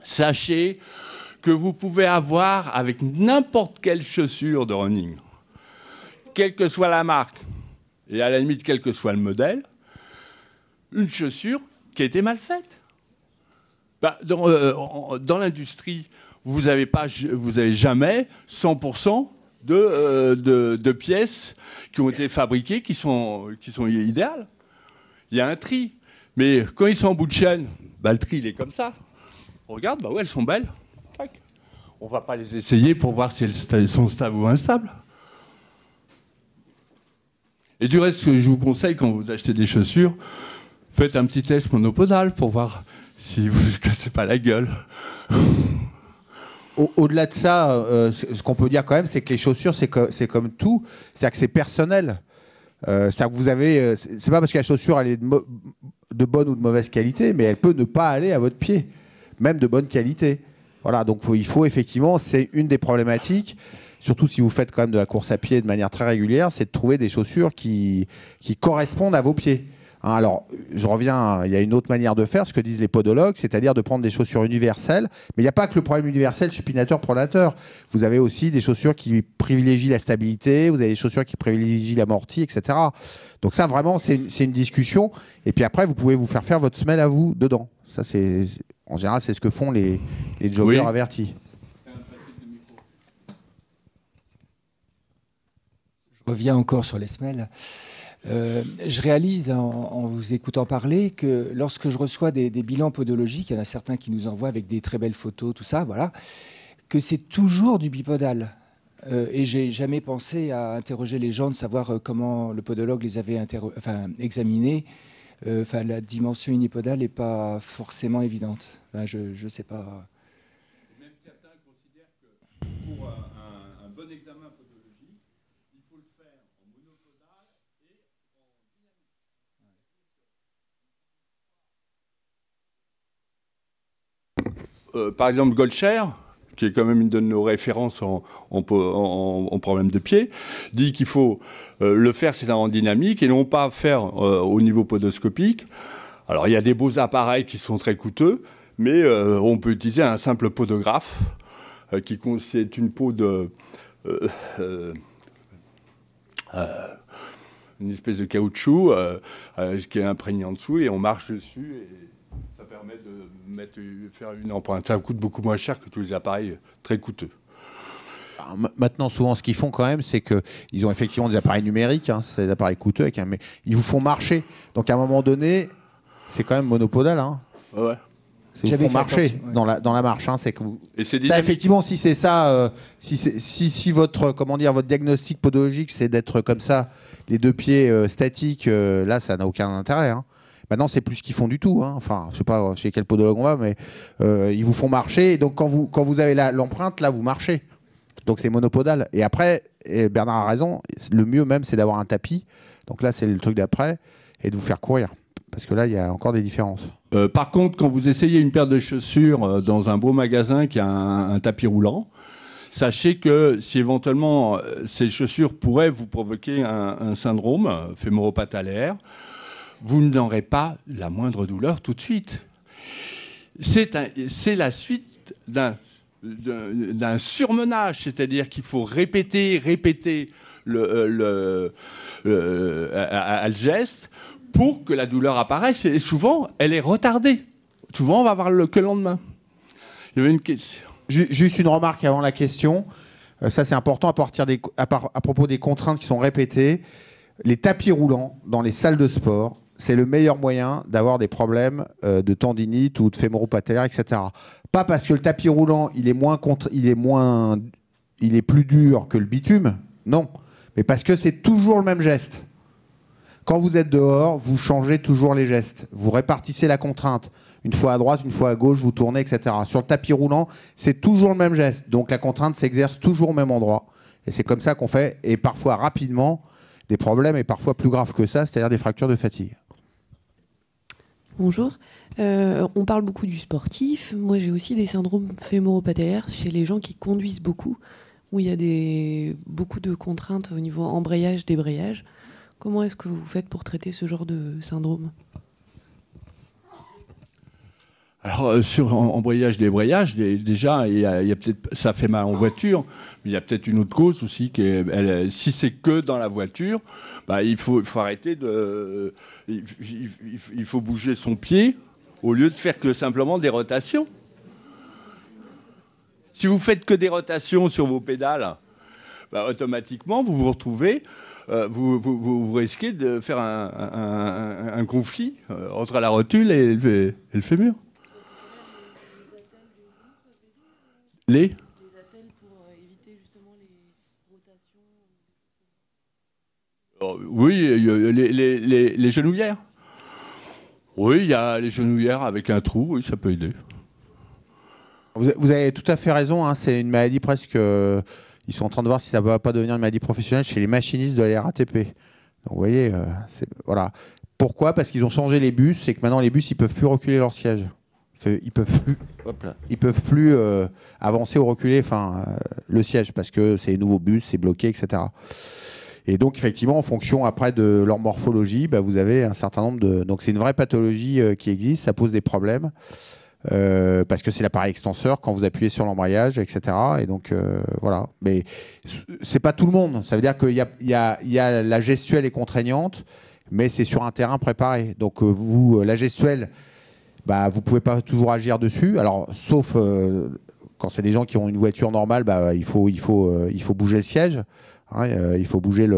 sachez que vous pouvez avoir avec n'importe quelle chaussure de running, quelle que soit la marque, et à la limite quel que soit le modèle, une chaussure qui a été mal faite. Dans l'industrie, vous n'avez jamais 100% de pièces qui ont été fabriquées qui sont idéales. Il y a un tri. Mais quand ils sont en bout de chaîne, le tri, il est comme ça. On regarde, ouais, elles sont belles. Tac. On ne va pas les essayer pour voir si elles sont stables ou instables. Et du reste, ce que je vous conseille quand vous achetez des chaussures, faites un petit test monopodal pour voir si vous ne cassez pas la gueule. Au-delà de ça, ce qu'on peut dire quand même, c'est que les chaussures, c'est comme tout. C'est-à-dire que c'est personnel. C'est-à-dire que vous avez... c'est pas parce que la chaussure, elle est de bonne ou de mauvaise qualité, mais elle peut ne pas aller à votre pied, même de bonne qualité. Voilà, donc il faut effectivement, c'est une des problématiques, surtout si vous faites quand même de la course à pied de manière très régulière, c'est de trouver des chaussures qui correspondent à vos pieds. Hein, alors, je reviens, il y a une autre manière de faire, ce que disent les podologues, c'est-à-dire de prendre des chaussures universelles. Mais il n'y a pas que le problème universel supinateur-pronateur. Vous avez aussi des chaussures qui privilégient la stabilité, vous avez des chaussures qui privilégient l'amorti, etc. Donc ça, vraiment, c'est une discussion. Et puis après, vous pouvez vous faire votre semelle à vous dedans. Ça, en général, c'est ce que font les joggers Oui. avertis. Je reviens encore sur les semelles. Je réalise en vous écoutant parler que lorsque je reçois des bilans podologiques, il y en a certains qui nous envoient avec des très belles photos, tout ça, voilà, que c'est toujours du bipodal. Et j'ai jamais pensé à interroger les gens de savoir comment le podologue les avait examinés. La dimension unipodale n'est pas forcément évidente. Je ne sais pas. Même certains considèrent que pour un bon examen podologique, il faut le faire en monopodal et en dynamique. Par exemple, Goldshare, qui est quand même une de nos références en problème de pied, dit qu'il faut le faire, c'est en dynamique, et non pas faire au niveau podoscopique. Alors, il y a des beaux appareils qui sont très coûteux, mais on peut utiliser un simple podographe, c'est une peau de... une espèce de caoutchouc qui est imprégné en dessous, et on marche dessus, et ça permet de faire une empreinte. Ça coûte beaucoup moins cher que tous les appareils très coûteux. Alors, maintenant, souvent, ce qu'ils font quand même, c'est qu'ils ont effectivement des appareils numériques, hein, c'est des appareils coûteux, mais ils vous font marcher. Donc, à un moment donné, c'est quand même monopodal. Hein. Ouais. Ils vous font marcher dans la marche. Hein, c'est que vous... Et c'est ça, effectivement, si c'est ça, si votre diagnostic podologique, c'est d'être comme ça, les deux pieds statiques, là, ça n'a aucun intérêt. Hein. Maintenant, c'est plus ce qu'ils font du tout. Hein. Enfin, je sais pas chez quel podologue on va, mais ils vous font marcher. Et donc, quand vous avez l'empreinte, là, vous marchez. Donc, c'est monopodal. Et après, et Bernard a raison, le mieux même, c'est d'avoir un tapis. Donc là, c'est le truc d'après, et de vous faire courir. Parce que là, il y a encore des différences. Par contre, quand vous essayez une paire de chaussures dans un beau magasin qui a un tapis roulant, sachez que si éventuellement ces chaussures pourraient vous provoquer un syndrome fémoro-patalaire, vous n'aurez pas la moindre douleur tout de suite. C'est la suite d'un surmenage, c'est-à-dire qu'il faut répéter le geste pour que la douleur apparaisse. Et souvent, elle est retardée. Souvent, on va voir que le lendemain. Il y avait une question. Juste une remarque avant la question. Ça, c'est important à propos des contraintes qui sont répétées. les tapis roulants dans les salles de sport, c'est le meilleur moyen d'avoir des problèmes de tendinite ou de fémoro-patellaire, etc. Pas parce que le tapis roulant, il est plus dur que le bitume, non. Mais parce que c'est toujours le même geste. Quand vous êtes dehors, vous changez toujours les gestes. Vous répartissez la contrainte. Une fois à droite, une fois à gauche, vous tournez, etc. Sur le tapis roulant, c'est toujours le même geste. Donc la contrainte s'exerce toujours au même endroit. Et c'est comme ça qu'on fait, et parfois rapidement, des problèmes, et parfois plus graves que ça, c'est-à-dire des fractures de fatigue. Bonjour. On parle beaucoup du sportif. Moi, j'ai aussi des syndromes fémoro-patellaires chez les gens qui conduisent beaucoup, où il y a beaucoup de contraintes au niveau embrayage, débrayage. Comment est-ce que vous faites pour traiter ce genre de syndrome ? Alors, sur embrayage, débrayage, déjà, il y a peut-être, ça fait mal en voiture, mais il y a peut-être une autre cause aussi. Si c'est que dans la voiture, bah, il faut arrêter de... Il faut bouger son pied au lieu de faire que simplement des rotations. Si vous faites que des rotations sur vos pédales, bah, automatiquement, vous vous retrouvez... vous risquez de faire un conflit entre la rotule et le fémur. Les attelles pour éviter justement les rotations. Oui, les genouillères. Oui, il y a les genouillères avec un trou, oui, ça peut aider. Vous avez tout à fait raison, hein, c'est une maladie presque... ils sont en train de voir si ça ne va pas devenir une maladie professionnelle chez les machinistes de la RATP. Donc vous voyez, voilà. Pourquoi ? Parce qu'ils ont changé les bus, c'est que maintenant les bus, ils ne peuvent plus reculer leur siège. Ils peuvent plus avancer ou reculer le siège parce que c'est les nouveaux bus, c'est bloqué, etc. Et donc effectivement, en fonction après de leur morphologie, bah, vous avez un certain nombre de... Donc c'est une vraie pathologie qui existe, ça pose des problèmes parce que c'est l'appareil extenseur quand vous appuyez sur l'embrayage, etc. Et donc voilà. Mais c'est pas tout le monde. Ça veut dire qu'il y a la gestuelle est contraignante, mais c'est sur un terrain préparé. Donc la gestuelle... Bah, vous ne pouvez pas toujours agir dessus. Alors, sauf quand c'est des gens qui ont une voiture normale, bah, il faut bouger le siège. Hein, il faut bouger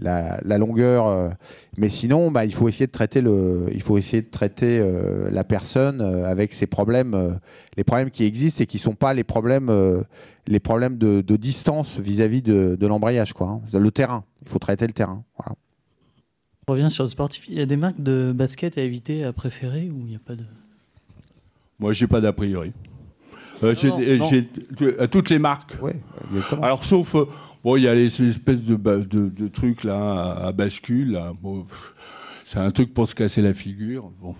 la longueur. Mais sinon, bah, il faut essayer de traiter, la personne avec ses problèmes, les problèmes qui existent et qui ne sont pas les problèmes de distance vis-à-vis de l'embrayage, quoi, hein. Le terrain. Il faut traiter le terrain. Voilà. Je reviens sur le sportif. Il y a des marques de basket à éviter, à préférer, ou il n'y a pas de... Moi, j'ai pas d'a priori. J'ai toutes les marques. Ouais, alors, sauf, il y a les espèces de trucs là, à bascule. Là. Bon, c'est un truc pour se casser la figure. Bon.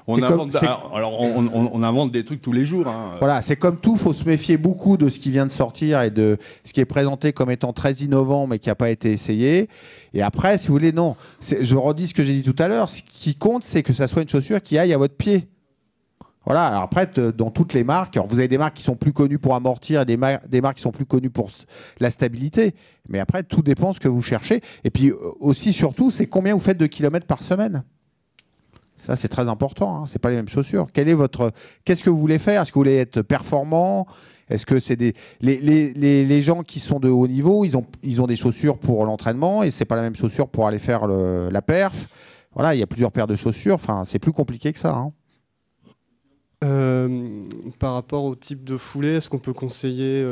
On invente des trucs tous les jours. Hein. Voilà, c'est comme tout, il faut se méfier beaucoup de ce qui vient de sortir et de ce qui est présenté comme étant très innovant mais qui n'a pas été essayé. Et après, si vous voulez, non. Je redis ce que j'ai dit tout à l'heure. Ce qui compte, c'est que ça soit une chaussure qui aille à votre pied. Voilà, alors après, dans toutes les marques, alors vous avez des marques qui sont plus connues pour amortir et des marques qui sont plus connues pour la stabilité. Mais après, tout dépend de ce que vous cherchez. Et puis aussi, surtout, c'est combien vous faites de kilomètres par semaine. Ça, c'est très important. Hein. Ce n'est pas les mêmes chaussures. Qu'est-ce que vous voulez faire ? Est-ce que vous voulez être performant ? Est-ce que c'est les gens qui sont de haut niveau, ils ont des chaussures pour l'entraînement et ce n'est pas la même chaussure pour aller faire la perf. Voilà, il y a plusieurs paires de chaussures. Enfin, c'est plus compliqué que ça. Hein. Par rapport au type de foulée, est-ce qu'on peut conseiller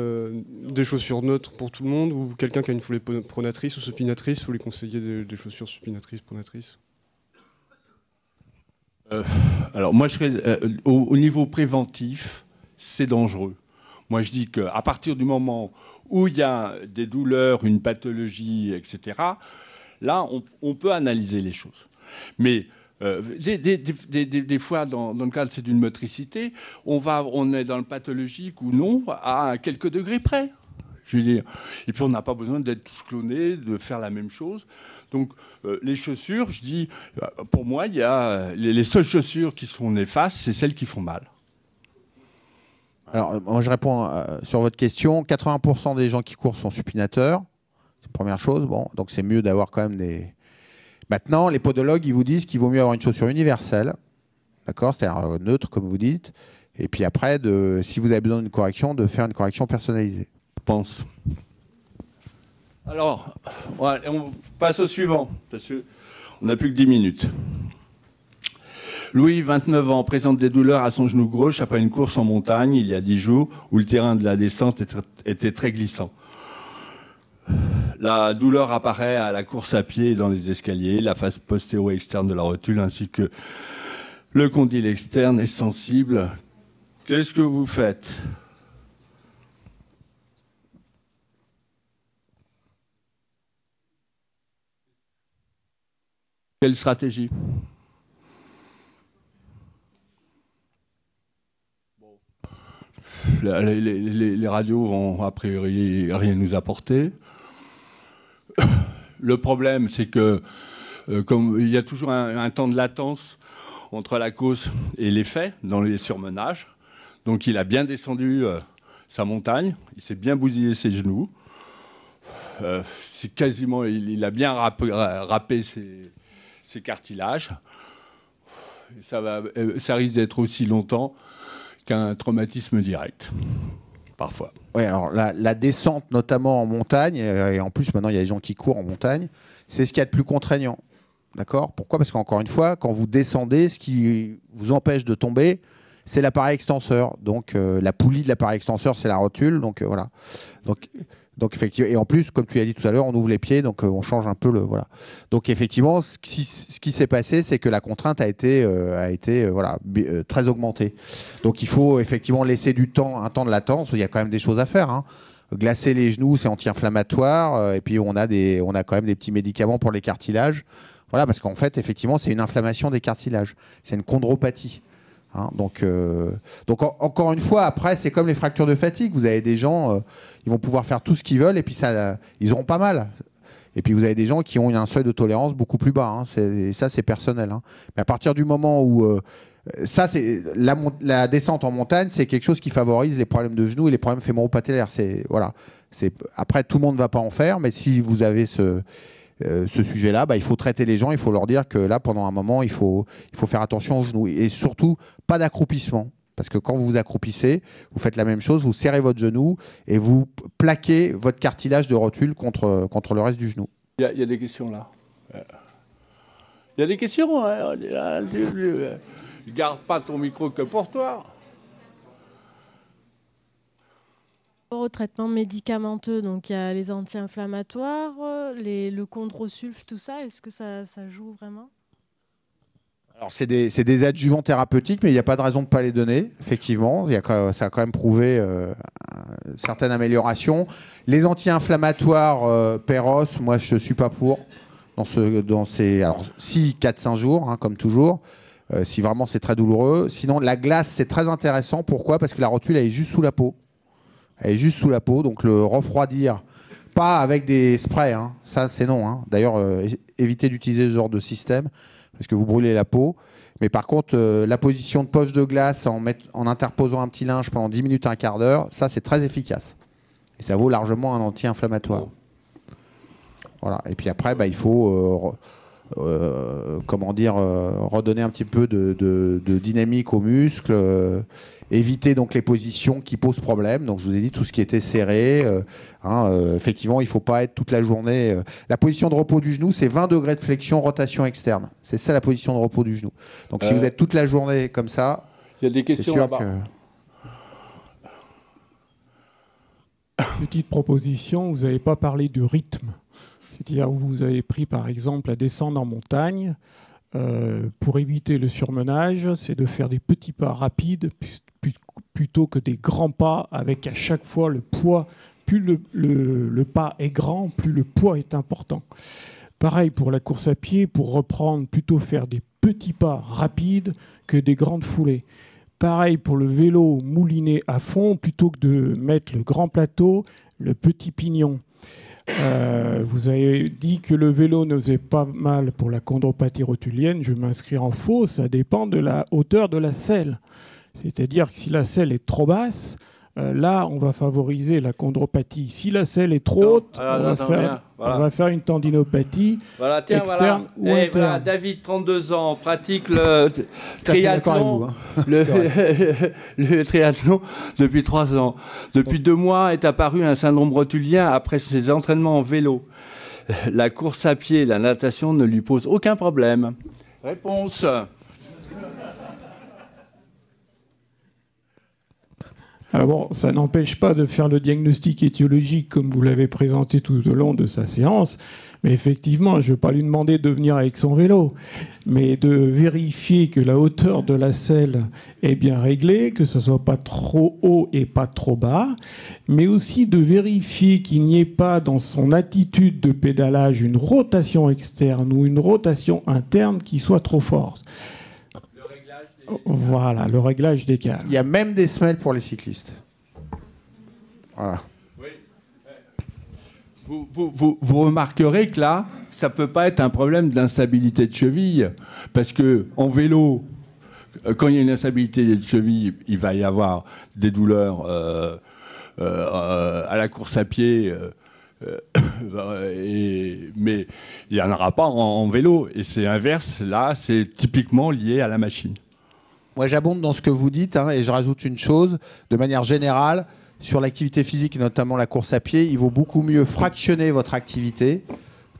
des chaussures neutres pour tout le monde ou quelqu'un qui a une foulée pronatrice ou supinatrice, ou les conseiller des chaussures supinatrices, pronatrices ? Alors moi, je serais, au niveau préventif, c'est dangereux. Moi, je dis qu'à partir du moment où il y a des douleurs, une pathologie, etc., là, on peut analyser les choses. Mais des fois, dans le cadre c'est d'une motricité, on est dans le pathologique ou non à quelques degrés près. Je veux dire. Et puis on n'a pas besoin d'être tous clonés, de faire la même chose. Donc les chaussures, je dis, pour moi, il y a les seules chaussures qui sont néfastes, c'est celles qui font mal. Alors moi je réponds sur votre question. 80% des gens qui courent sont supinateurs. C'est la première chose. Bon, donc c'est mieux d'avoir quand même des... Maintenant, les podologues, ils vous disent qu'il vaut mieux avoir une chaussure universelle, d'accord, c'est-à-dire neutre, comme vous dites, et puis après, si vous avez besoin d'une correction, de faire une correction personnalisée. Je pense. Alors, on passe au suivant, parce qu'on n'a plus que 10 minutes. Louis, 29 ans, présente des douleurs à son genou gauche après une course en montagne il y a 10 jours où le terrain de la descente était très glissant. La douleur apparaît à la course à pied et dans les escaliers, la face postéro-externe de la rotule ainsi que le condyle externe est sensible. Qu'est-ce que vous faites ? Quelle stratégie ? Les radios vont a priori rien nous apporter. Le problème, c'est que comme il y a toujours un temps de latence entre la cause et les faits dans les surmenages, donc il a bien descendu sa montagne, il s'est bien bousillé ses genoux, c'est quasiment, il a bien râpé ses cartilages. Ça risque d'être aussi longtemps qu'un traumatisme direct, parfois. Oui, alors la descente, notamment en montagne, et en plus maintenant il y a des gens qui courent en montagne, c'est ce qu'il y a de plus contraignant. D'accord ? Pourquoi ? Parce qu'encore une fois, quand vous descendez, ce qui vous empêche de tomber, c'est l'appareil extenseur. Donc la poulie de l'appareil extenseur, c'est la rotule. Donc voilà. Donc effectivement, et en plus, comme tu as dit tout à l'heure, on ouvre les pieds, donc on change un peu le voilà. Donc effectivement, ce qui s'est passé, c'est que la contrainte a été très augmentée. Donc il faut effectivement laisser un temps de latence. Il y a quand même des choses à faire. Hein. Glacer les genoux, c'est anti-inflammatoire. Et puis on a quand même des petits médicaments pour les cartilages. Voilà, parce qu'en fait, effectivement, c'est une inflammation des cartilages. C'est une chondropathie. Hein, donc encore une fois, après, c'est comme les fractures de fatigue. Vous avez des gens, ils vont pouvoir faire tout ce qu'ils veulent et puis ils auront pas mal. Et puis vous avez des gens qui ont un seuil de tolérance beaucoup plus bas. Hein, et ça, c'est personnel. Hein. Mais à partir du moment où ça, c'est la descente en montagne, c'est quelque chose qui favorise les problèmes de genoux et les problèmes fémoro-patellaires. Après, tout le monde ne va pas en faire, mais si vous avez ce sujet-là, il faut traiter les gens, il faut leur dire que là, pendant un moment, il faut faire attention aux genoux. Et surtout, pas d'accroupissement. Parce que quand vous vous accroupissez, vous faites la même chose, vous serrez votre genou et vous plaquez votre cartilage de rotule contre le reste du genou. Il y a des questions là. Il y a des questions. Garde pas ton micro que pour toi. Au traitement médicamenteux, donc il y a les anti-inflammatoires, le chondrosulf, tout ça, est-ce que ça joue vraiment ? Alors c'est des adjuvants thérapeutiques, mais il n'y a pas de raison de ne pas les donner, effectivement. Ça a quand même prouvé certaines améliorations. Les anti-inflammatoires Péros, moi je ne suis pas pour. Alors si 4-5 jours, hein, comme toujours, si vraiment c'est très douloureux. Sinon la glace c'est très intéressant, pourquoi ? Parce que la rotule elle est juste sous la peau. Elle est juste sous la peau, donc le refroidir, pas avec des sprays, hein. Ça c'est non. Hein. D'ailleurs, évitez d'utiliser ce genre de système, parce que vous brûlez la peau. Mais par contre, la position de poche de glace en interposant un petit linge pendant 10 minutes, un quart d'heure, ça c'est très efficace. Et ça vaut largement un anti-inflammatoire. Voilà. Et puis après, il faut redonner un petit peu de dynamique aux muscles. Éviter donc les positions qui posent problème. Donc je vous ai dit tout ce qui était serré. Effectivement, il ne faut pas être toute la journée. La position de repos du genou, c'est 20 degrés de flexion, rotation externe. C'est ça la position de repos du genou. Donc si vous êtes toute la journée comme ça, il y a des questions là-bas. Petite proposition, vous n'avez pas parlé du rythme. C'est-à-dire où vous avez pris par exemple la descente en montagne. Pour éviter le surmenage, c'est de faire des petits pas rapides plutôt que des grands pas avec à chaque fois le poids. Plus le pas est grand, plus le poids est important. Pareil pour la course à pied, pour reprendre, plutôt faire des petits pas rapides que des grandes foulées. Pareil pour le vélo, mouliner à fond plutôt que de mettre le grand plateau, le petit pignon. Vous avez dit que le vélo ne faisait pas mal pour la chondropathie rotulienne. Je m'inscris en faux, ça dépend de la hauteur de la selle. C'est-à-dire que si la selle est trop basse, là, on va favoriser la chondropathie. Si la selle est trop haute, on va faire une tendinopathie externe ou interne. Voilà, David, 32 ans, pratique le triathlon, le triathlon depuis 3 ans. Depuis 2 mois est apparu un syndrome rotulien après ses entraînements en vélo. La course à pied, la natation ne lui pose aucun problème. Réponse. Alors bon, ça n'empêche pas de faire le diagnostic étiologique comme vous l'avez présenté tout au long de sa séance, mais effectivement, je ne vais pas lui demander de venir avec son vélo, mais de vérifier que la hauteur de la selle est bien réglée, que ce ne soit pas trop haut et pas trop bas, mais aussi de vérifier qu'il n'y ait pas dans son attitude de pédalage une rotation externe ou une rotation interne qui soit trop forte. Voilà, le réglage des cales. Il y a même des semelles pour les cyclistes. Voilà. Oui. Vous remarquerez que là, ça ne peut pas être un problème d'instabilité de cheville, parce qu'en vélo, quand il y a une instabilité de cheville, il va y avoir des douleurs à la course à pied, mais il n'y en aura pas en vélo. Et c'est inverse, là, c'est typiquement lié à la machine. Moi, j'abonde dans ce que vous dites, et je rajoute une chose. De manière générale, sur l'activité physique, notamment la course à pied, il vaut beaucoup mieux fractionner votre activité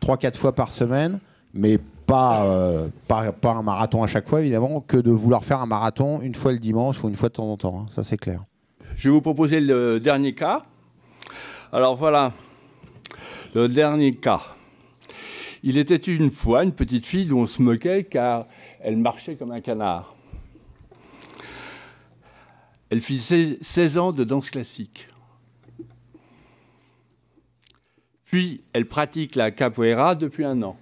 3-4 fois par semaine, mais pas un marathon à chaque fois, évidemment, que de vouloir faire un marathon une fois le dimanche ou une fois de temps en temps. Ça, c'est clair. Je vais vous proposer le dernier cas. Alors voilà, le dernier cas. Il était une fois une petite fille dont on se moquait car elle marchait comme un canard. Elle fit 16 ans de danse classique. Puis, elle pratique la capoeira depuis 1 an.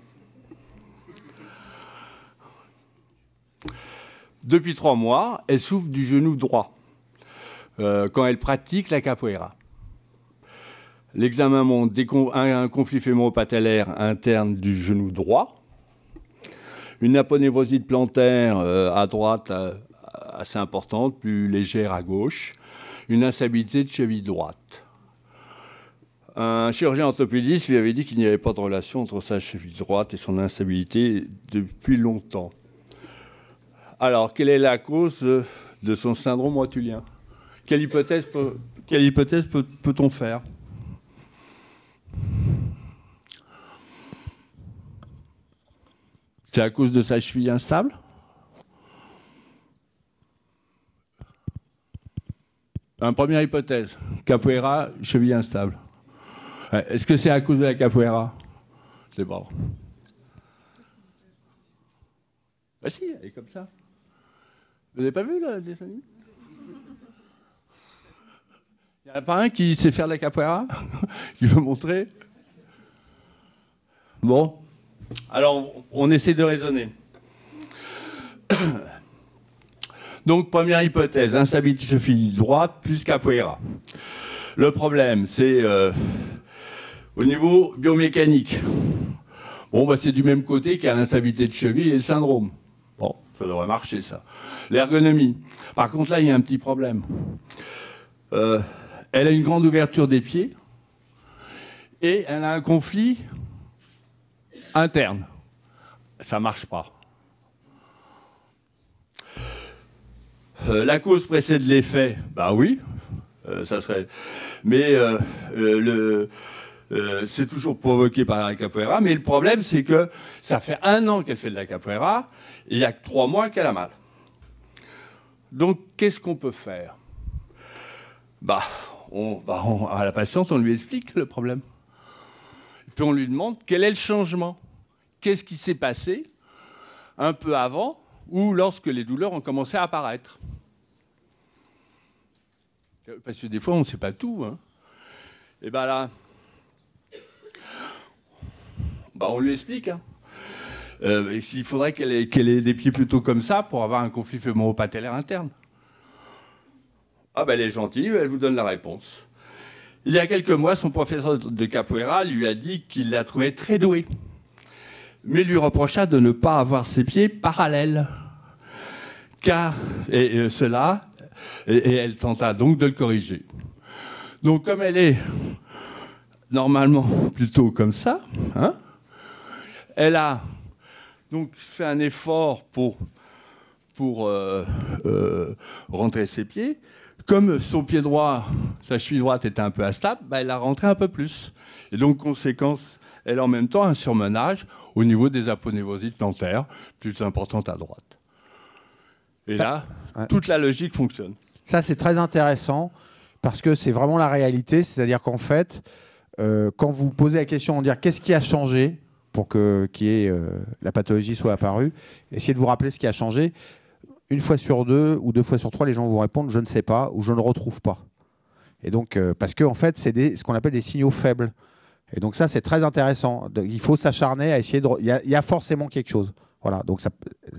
Depuis 3 mois, elle souffre du genou droit quand elle pratique la capoeira. L'examen montre un conflit fémoro-patellaire interne du genou droit, une aponevrosite plantaire à droite assez importante, plus légère à gauche, une instabilité de cheville droite. Un chirurgien orthopédiste lui avait dit qu'il n'y avait pas de relation entre sa cheville droite et son instabilité depuis longtemps. Alors, quelle est la cause de son syndrome rotulien? Quelle hypothèse peut-on faire? C'est à cause de sa cheville instable? Première hypothèse, capoeira, cheville instable. Est-ce que c'est à cause de la capoeira? Je sais pas. Ah si, elle est comme ça. Vous n'avez pas vu le dessin animé? Il n'y en a pas un qui sait faire de la capoeira? Qui veut montrer? Bon. Alors, on essaie de raisonner. Donc, première hypothèse, instabilité de cheville droite plus capoeira. Le problème, c'est au niveau biomécanique. Bon, c'est du même côté qu'il y a l'instabilité de cheville et le syndrome. Bon, ça devrait marcher, ça. L'ergonomie. Par contre, là, il y a un petit problème. Elle a une grande ouverture des pieds et elle a un conflit interne. Ça ne marche pas. La cause précède l'effet, bah oui, ça serait. Mais c'est toujours provoqué par la capoeira. Mais le problème, c'est que ça fait 1 an qu'elle fait de la capoeira et il n'y a que 3 mois qu'elle a mal. Donc, qu'est-ce qu'on peut faire? À la patiente, on lui explique le problème. Et puis on lui demande quel est le changement. Qu'est-ce qui s'est passé un peu avant ou lorsque les douleurs ont commencé à apparaître. Parce que des fois, on ne sait pas tout. Hein. Et bien là, on lui explique. Hein. Il faudrait qu'elle ait des pieds plutôt comme ça pour avoir un conflit fémoro-patellaire interne. Elle est gentille, elle vous donne la réponse. Il y a quelques mois, son professeur de capoeira lui a dit qu'il la trouvait très douée, mais lui reprocha de ne pas avoir ses pieds parallèles. Et elle tenta donc de le corriger. Donc comme elle est normalement plutôt comme ça, hein, elle a donc fait un effort pour rentrer ses pieds. Comme son pied droit, sa cheville droite était un peu instable, bah, elle a rentré un peu plus. Et donc, conséquence, elle a en même temps un surmenage au niveau des aponévrosies plantaires, plus importantes à droite. Et là, toute la logique fonctionne. Ça, c'est très intéressant parce que c'est vraiment la réalité. C'est-à-dire qu'en fait, quand vous posez la question, on dit qu'est-ce qui a changé pour que la pathologie soit apparue, essayez de vous rappeler ce qui a changé. Une fois sur deux ou 2 fois sur 3, les gens vous répondent « je ne sais pas » ou « je ne retrouve pas ». Et donc, parce qu'en fait, c'est ce qu'on appelle des signaux faibles. Et donc ça, c'est très intéressant. Il faut s'acharner à essayer de... Il y a forcément quelque chose. Voilà. Donc ça,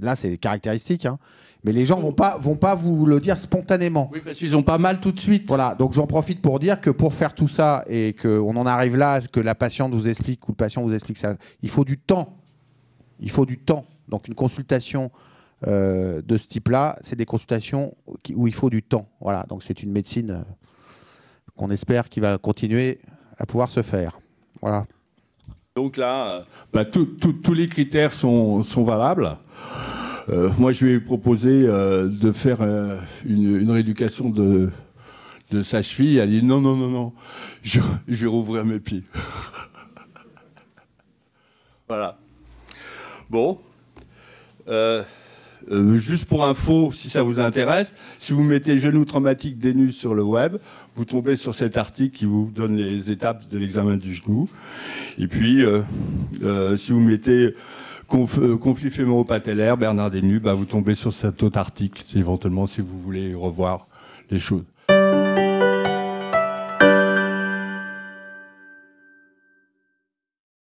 là, c'est caractéristique. Hein. Mais les gens vont pas vous le dire spontanément. Oui, parce qu'ils ont pas mal tout de suite. Voilà. Donc j'en profite pour dire que pour faire tout ça et qu'on en arrive là, que la patiente vous explique ou le patient vous explique ça, il faut du temps. Il faut du temps. Donc une consultation... de ce type-là, c'est des consultations où il faut du temps. Voilà, donc c'est une médecine qu'on espère qui va continuer à pouvoir se faire. Voilà. Donc là, tous les critères sont valables. Moi, je vais proposer de faire une rééducation de sa cheville. Elle dit non, je vais rouvrir mes pieds. Voilà. Bon. Juste pour info, si ça vous intéresse, si vous mettez genoux traumatiques d'Ainus sur le web, vous tombez sur cet article qui vous donne les étapes de l'examen du genou. Et puis, si vous mettez conflit fémoro-patellaire, Bernard Dainu, vous tombez sur cet autre article, éventuellement si vous voulez revoir les choses.